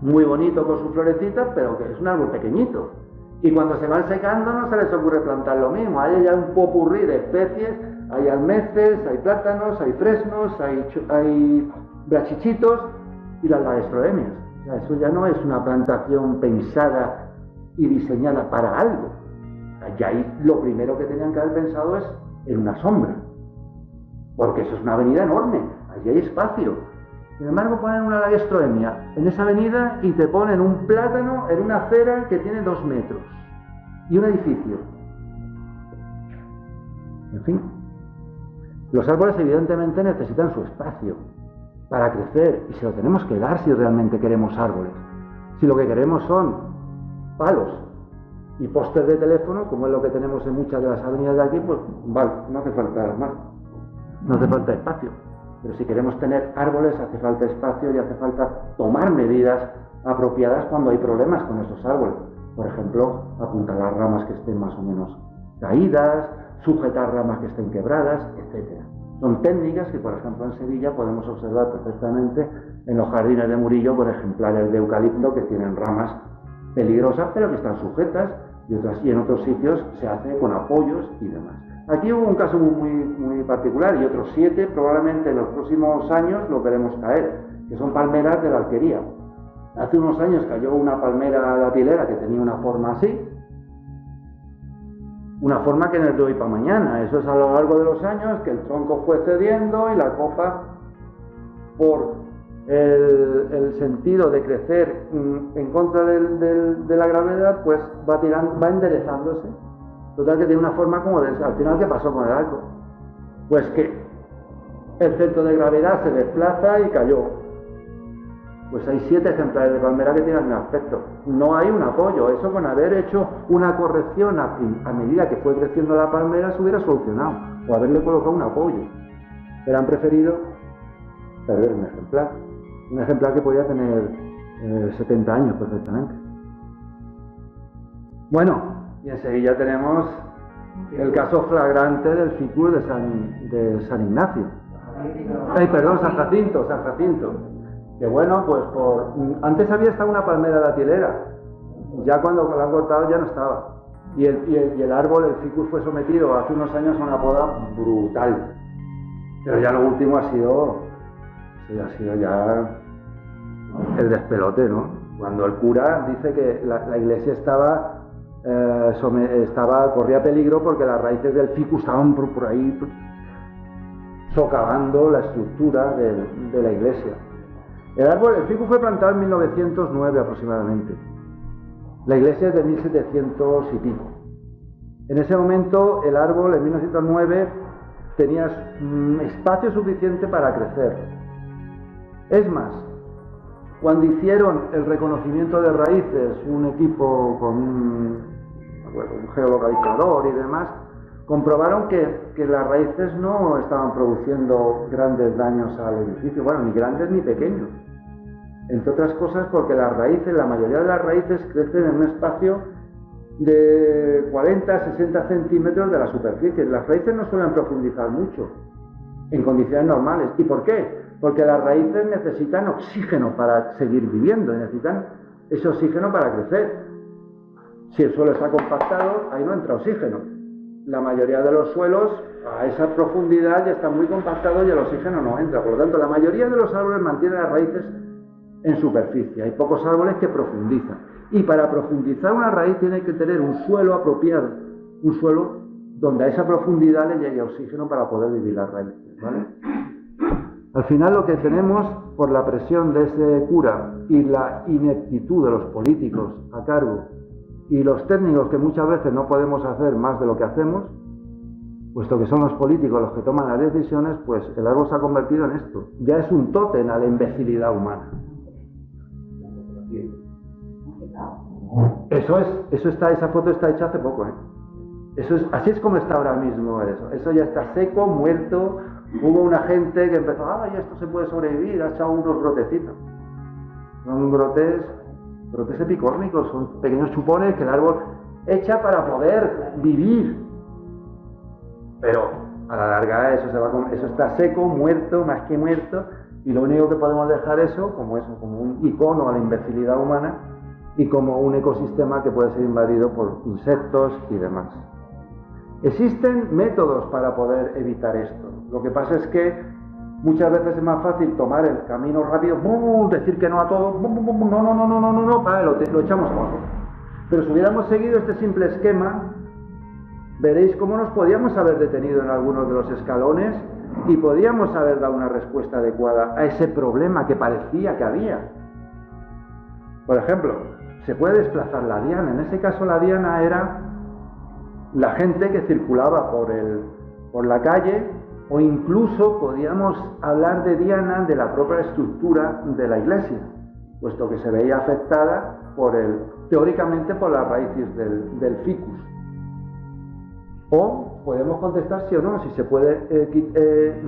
muy bonito con sus florecitas, pero que es un árbol pequeñito. Y cuando se van secando no se les ocurre plantar lo mismo, hay ya un popurrí de especies, hay almeces, hay plátanos, hay fresnos, hay brachichitos y las lagestroemias. O sea, eso ya no es una plantación pensada y diseñada para algo. Ya ahí lo primero que tenían que haber pensado es en una sombra, porque eso es una avenida enorme, allí hay espacio. Sin embargo, ponen una lagestroemia en esa avenida y te ponen un plátano en una acera que tiene 2 metros y un edificio. En fin, los árboles evidentemente necesitan su espacio para crecer y se lo tenemos que dar si realmente queremos árboles. Si lo que queremos son palos y postes de teléfono, como es lo que tenemos en muchas de las avenidas de aquí, pues vale, no hace falta más, no hace falta espacio. Pero si queremos tener árboles hace falta espacio y hace falta tomar medidas apropiadas cuando hay problemas con esos árboles. Por ejemplo, apuntalar ramas que estén más o menos caídas, sujetar ramas que estén quebradas, etc. Son técnicas que, por ejemplo, en Sevilla podemos observar perfectamente en los jardines de Murillo con ejemplares de eucalipto que tienen ramas peligrosas pero que están sujetas y en otros sitios se hace con apoyos y demás. Aquí hubo un caso muy particular y otros 7 probablemente en los próximos años lo veremos caer, que son palmeras de la Alquería. Hace unos años cayó una palmera datilera que tenía una forma así, una forma que no es de hoy para mañana, eso es a lo largo de los años que el tronco fue cediendo y la copa, por el sentido de crecer en contra de la gravedad, pues va enderezándose. Total que tiene una forma como de... Al final, ¿qué pasó con el arco? Pues que el centro de gravedad se desplaza y cayó. Pues hay 7 ejemplares de palmera que tienen el mismo aspecto. No hay un apoyo. Eso, con haber hecho una corrección a medida que fue creciendo la palmera, se hubiera solucionado. O haberle colocado un apoyo. Pero han preferido perder un ejemplar. Un ejemplar que podía tener 70 años perfectamente. Bueno, y en Sevilla tenemos el caso flagrante del ficus de San Ignacio. San Jacinto. Que bueno, pues antes había estado una palmera datilera, ya cuando la han cortado ya no estaba. Y el árbol, el ficus, fue sometido hace unos años a una poda brutal. Pero ya lo último ha sido ya el despelote, ¿no? Cuando el cura dice que la iglesia corría peligro porque las raíces del ficus estaban por ahí socavando la estructura de la iglesia. El ficus fue plantado en 1909 aproximadamente. La iglesia es de 1700 y pico. En ese momento el árbol, en 1909, tenía espacio suficiente para crecer. Es más, cuando hicieron el reconocimiento de raíces, un equipo con un geolocalizador y demás, comprobaron que las raíces no estaban produciendo grandes daños al edificio, bueno, ni grandes ni pequeños. Entre otras cosas porque la mayoría de las raíces crecen en un espacio de 40 a 60 centímetros de la superficie. Las raíces no suelen profundizar mucho en condiciones normales. ¿Y por qué? Porque las raíces necesitan oxígeno para seguir viviendo, necesitan ese oxígeno para crecer. Si el suelo está compactado, ahí no entra oxígeno. La mayoría de los suelos a esa profundidad ya están muy compactados y el oxígeno no entra. Por lo tanto, la mayoría de los árboles mantienen las raíces en superficie. Hay pocos árboles que profundizan. Y para profundizar una raíz tiene que tener un suelo apropiado, un suelo donde a esa profundidad le llegue oxígeno para poder vivir las raíces, ¿vale? Al final lo que tenemos, por la presión de ese cura y la ineptitud de los políticos a cargo y los técnicos que muchas veces no podemos hacer más de lo que hacemos, puesto que son los políticos los que toman las decisiones, pues el árbol se ha convertido en esto. Ya es un tótem a la imbecilidad humana. Esa foto está hecha hace poco, ¿eh? Así es como está ahora mismo eso. Eso ya está seco, muerto. Hubo una gente que empezó, ay, esto se puede sobrevivir, ha echado unos brotecitos. Son brotes epicórmicos, son pequeños chupones que el árbol echa para poder vivir. Pero a la larga eso está seco, muerto, más que muerto, y lo único que podemos dejar como un icono a la imbecilidad humana y como un ecosistema que puede ser invadido por insectos y demás. Existen métodos para poder evitar esto. Lo que pasa es que muchas veces es más fácil tomar el camino rápido, decir que no a todo, no, lo echamos abajo. Pero si hubiéramos seguido este simple esquema, veréis cómo nos podíamos haber detenido en algunos de los escalones y podíamos haber dado una respuesta adecuada a ese problema que parecía que había. Por ejemplo, se puede desplazar la diana. En ese caso la diana era la gente que circulaba por la calle, o incluso podíamos hablar de diana de la propia estructura de la iglesia, puesto que se veía afectada teóricamente por las raíces del ficus. O podemos contestar sí o no, si se puede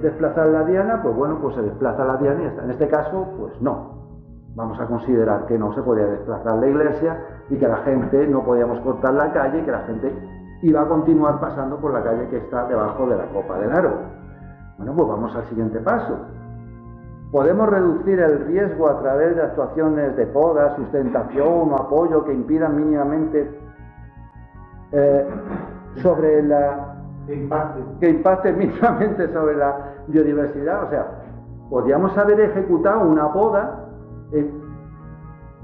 desplazar la diana, pues bueno, pues se desplaza la diana y ya está. En este caso, pues no. Vamos a considerar que no se podía desplazar la iglesia y que la gente no podíamos cortar la calle y que la gente iba a continuar pasando por la calle que está debajo de la copa del árbol. Bueno, pues vamos al siguiente paso. Podemos reducir el riesgo a través de actuaciones de poda, sustentación o apoyo que impidan mínimamente que impacte mínimamente sobre la biodiversidad. O sea, podríamos haber ejecutado una poda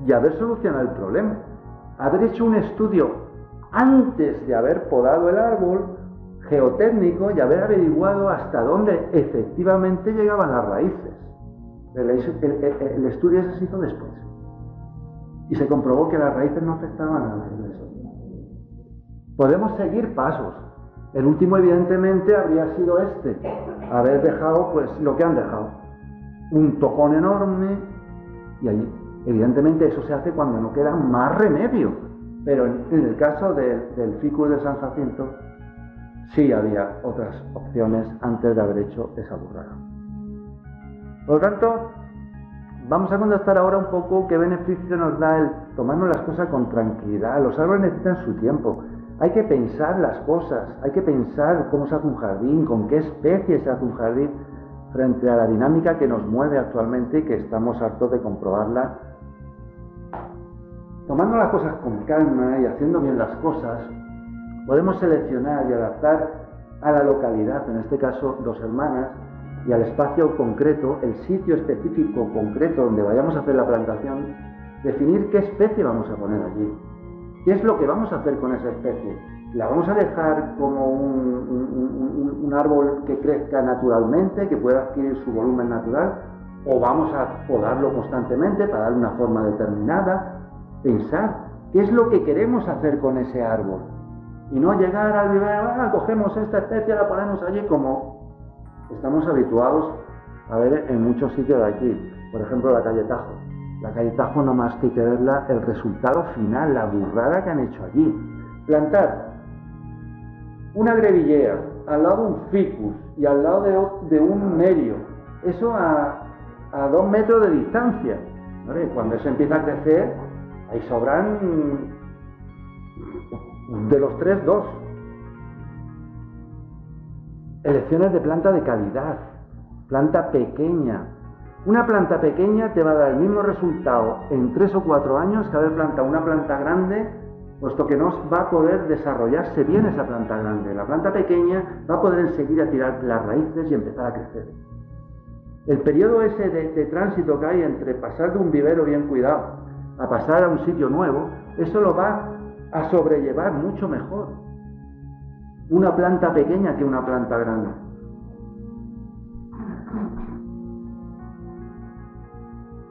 y haber solucionado el problema. Haber hecho un estudio antes de haber podado el árbol, geotécnico, y haber averiguado hasta dónde efectivamente llegaban las raíces. El estudio ese se hizo después. Y se comprobó que las raíces no afectaban a la iglesia. Podemos seguir pasos. El último, evidentemente, habría sido haber dejado, pues, lo que han dejado. Un tocón enorme, y ahí, evidentemente, eso se hace cuando no queda más remedio. Pero en el caso del ficus de San Jacinto, sí había otras opciones antes de haber hecho esa burrada. Por lo tanto, vamos a contestar ahora un poco qué beneficio nos da el tomarnos las cosas con tranquilidad. Los árboles necesitan su tiempo. Hay que pensar las cosas, hay que pensar cómo se hace un jardín, con qué especie se hace un jardín, frente a la dinámica que nos mueve actualmente y que estamos hartos de comprobarla. Tomando las cosas con calma y haciendo bien las cosas, podemos seleccionar y adaptar a la localidad, en este caso Dos Hermanas, y al espacio concreto, el sitio específico concreto donde vayamos a hacer la plantación, definir qué especie vamos a poner allí. ¿Qué es lo que vamos a hacer con esa especie? ¿La vamos a dejar como un árbol que crezca naturalmente, que pueda adquirir su volumen natural? ¿O vamos a podarlo constantemente para darle una forma determinada? Pensar, ¿qué es lo que queremos hacer con ese árbol? Y no llegar al vivero, cogemos esta especie, la ponemos allí, como estamos habituados a ver en muchos sitios de aquí. Por ejemplo, la calle Tajo. La calle Tajo, no más que hay que verla, el resultado final, la burrada que han hecho allí. Plantar una grevillea al lado de un ficus y al lado de un nerio, eso a 2 metros de distancia. Cuando eso empieza a crecer, ahí sobran de los 3, 2. Elecciones de planta de calidad, planta pequeña. Una planta pequeña te va a dar el mismo resultado en 3 o 4 años que haber plantado una planta grande, puesto que no va a poder desarrollarse bien esa planta grande. La planta pequeña va a poder enseguida tirar las raíces y empezar a crecer. El periodo ese de tránsito que hay entre pasar de un vivero bien cuidado a pasar a un sitio nuevo, eso lo va a sobrellevar mucho mejor. una planta pequeña que una planta grande.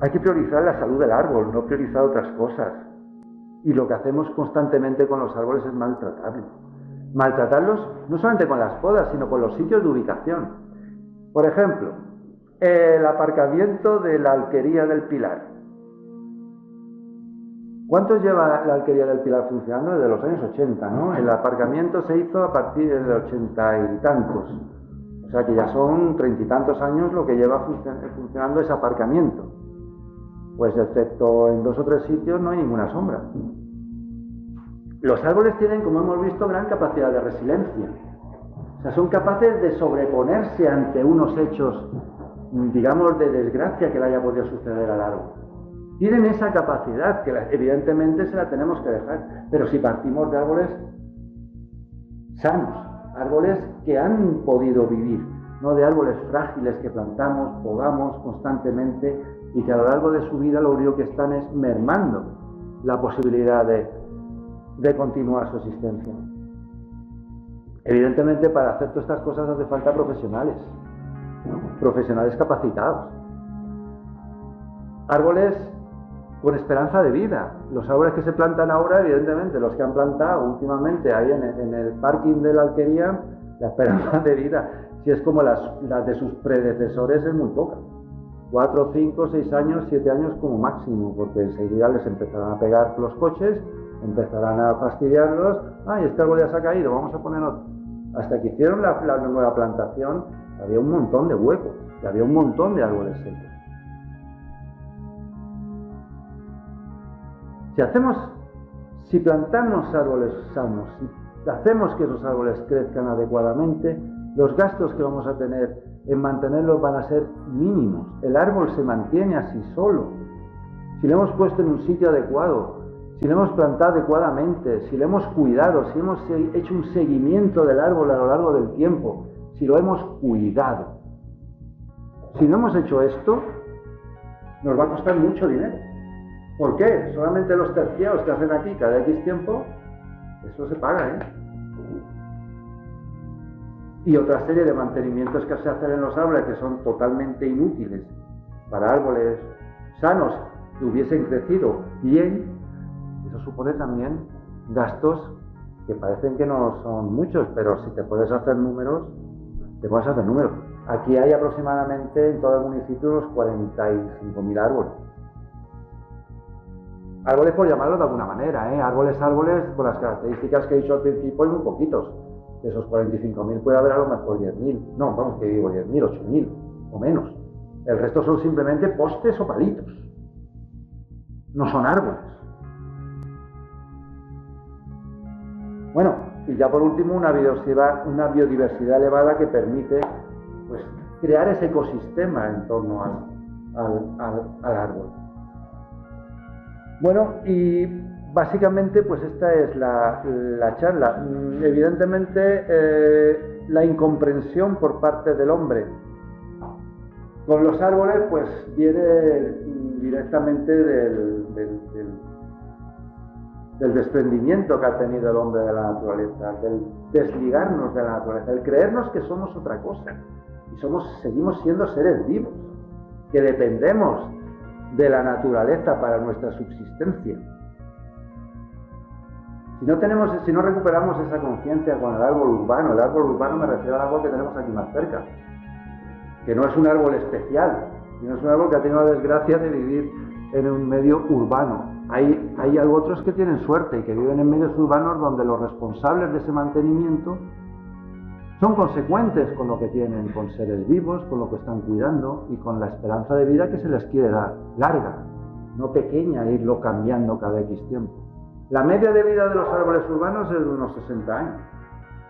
Hay que priorizar la salud del árbol, no priorizar otras cosas. Y lo que hacemos constantemente con los árboles es maltratarlos. Maltratarlos no solamente con las podas, sino con los sitios de ubicación. Por ejemplo, el aparcamiento de la Alquería del Pilar. ¿Cuánto lleva la Alquería del Pilar funcionando? Desde los años 80, ¿no? El aparcamiento se hizo a partir de 80 y tantos. O sea que ya son 30 y tantos años lo que lleva funcionando ese aparcamiento. Pues excepto en 2 o 3 sitios no hay ninguna sombra. Los árboles tienen, como hemos visto, gran capacidad de resiliencia. O sea, son capaces de sobreponerse ante unos hechos, digamos, de desgracia que le haya podido suceder al árbol. Tienen esa capacidad, que evidentemente se la tenemos que dejar. Pero si partimos de árboles sanos, árboles que han podido vivir, no de árboles frágiles que plantamos, podamos constantemente y que a lo largo de su vida lo único que están es mermando la posibilidad de continuar su existencia. Evidentemente, para hacer todas estas cosas hace falta profesionales, ¿no? Profesionales capacitados. Árboles con esperanza de vida. Los árboles que se plantan ahora, evidentemente, los que han plantado últimamente ahí en el parking de la Alquería, la esperanza de vida, si es como las de sus predecesores, es muy poca. 4, 5, 6 años, 7 años como máximo, porque enseguida les empezarán a pegar los coches, empezarán a fastidiarlos. ¡Ay, este árbol ya se ha caído, vamos a poner otro! Hasta que hicieron la nueva plantación, había un montón de huecos, y había un montón de árboles secos. Si plantamos árboles sanos, si hacemos que esos árboles crezcan adecuadamente, los gastos que vamos a tener en mantenerlos van a ser mínimos. El árbol se mantiene así solo. Si lo hemos puesto en un sitio adecuado, si lo hemos plantado adecuadamente, si lo hemos cuidado, si hemos hecho un seguimiento del árbol a lo largo del tiempo, si lo hemos cuidado. Si no hemos hecho esto, nos va a costar mucho dinero. ¿Por qué? Solamente los terciados que hacen aquí cada X tiempo, eso se paga, ¿eh? Y otra serie de mantenimientos que se hacen en los árboles que son totalmente inútiles para árboles sanos que hubiesen crecido bien, eso supone también gastos que parecen que no son muchos, pero si te puedes hacer números, te puedes hacer números. Aquí hay aproximadamente en todo el municipio unos 45.000 árboles. Árboles por llamarlos de alguna manera, ¿eh? Árboles, con las características que he dicho al principio, hay muy poquitos. De esos 45.000 puede haber a lo mejor 10.000. No, vamos, que digo 10.000, 8.000 o menos. El resto son simplemente postes o palitos. No son árboles. Bueno, y ya por último una biodiversidad elevada que permite, pues, crear ese ecosistema en torno al árbol. Bueno, y básicamente pues esta es la charla. Evidentemente la incomprensión por parte del hombre con los árboles pues viene directamente del desprendimiento que ha tenido el hombre de la naturaleza, del desligarnos de la naturaleza, el creernos que somos otra cosa y seguimos siendo seres vivos, que dependemos de la naturaleza para nuestra subsistencia. Si no recuperamos esa conciencia con el árbol urbano me refiero al árbol que tenemos aquí más cerca, que no es un árbol especial, sino es un árbol que ha tenido la desgracia de vivir en un medio urbano. Hay otros que tienen suerte y que viven en medios urbanos donde los responsables de ese mantenimiento son consecuentes con lo que tienen, con seres vivos, con lo que están cuidando y con la esperanza de vida que se les quiere dar, larga, no pequeña, irlo cambiando cada X tiempo. La media de vida de los árboles urbanos es de unos 60 años.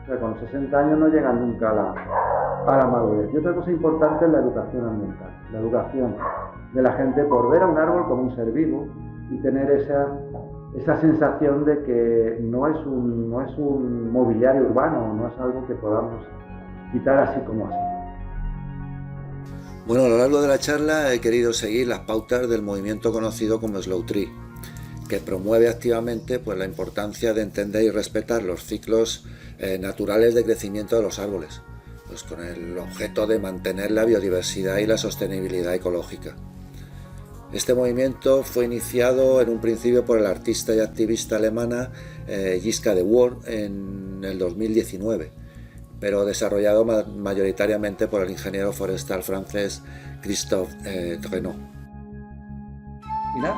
O sea, con 60 años no llegan nunca a la madurez. Y otra cosa importante es la educación ambiental, la educación de la gente por ver a un árbol como un ser vivo y tener esa sensación de que no es un mobiliario urbano, no es algo que podamos quitar así como así. Bueno, a lo largo de la charla he querido seguir las pautas del movimiento conocido como Slow Tree. que promueve activamente pues, la importancia de entender y respetar los ciclos naturales de crecimiento de los árboles, pues, con el objeto de mantener la biodiversidad y la sostenibilidad ecológica. Este movimiento fue iniciado en un principio por el artista y activista alemana Jiska de Wahr en el 2019, pero desarrollado mayoritariamente por el ingeniero forestal francés Christophe Trenaud. Mirad.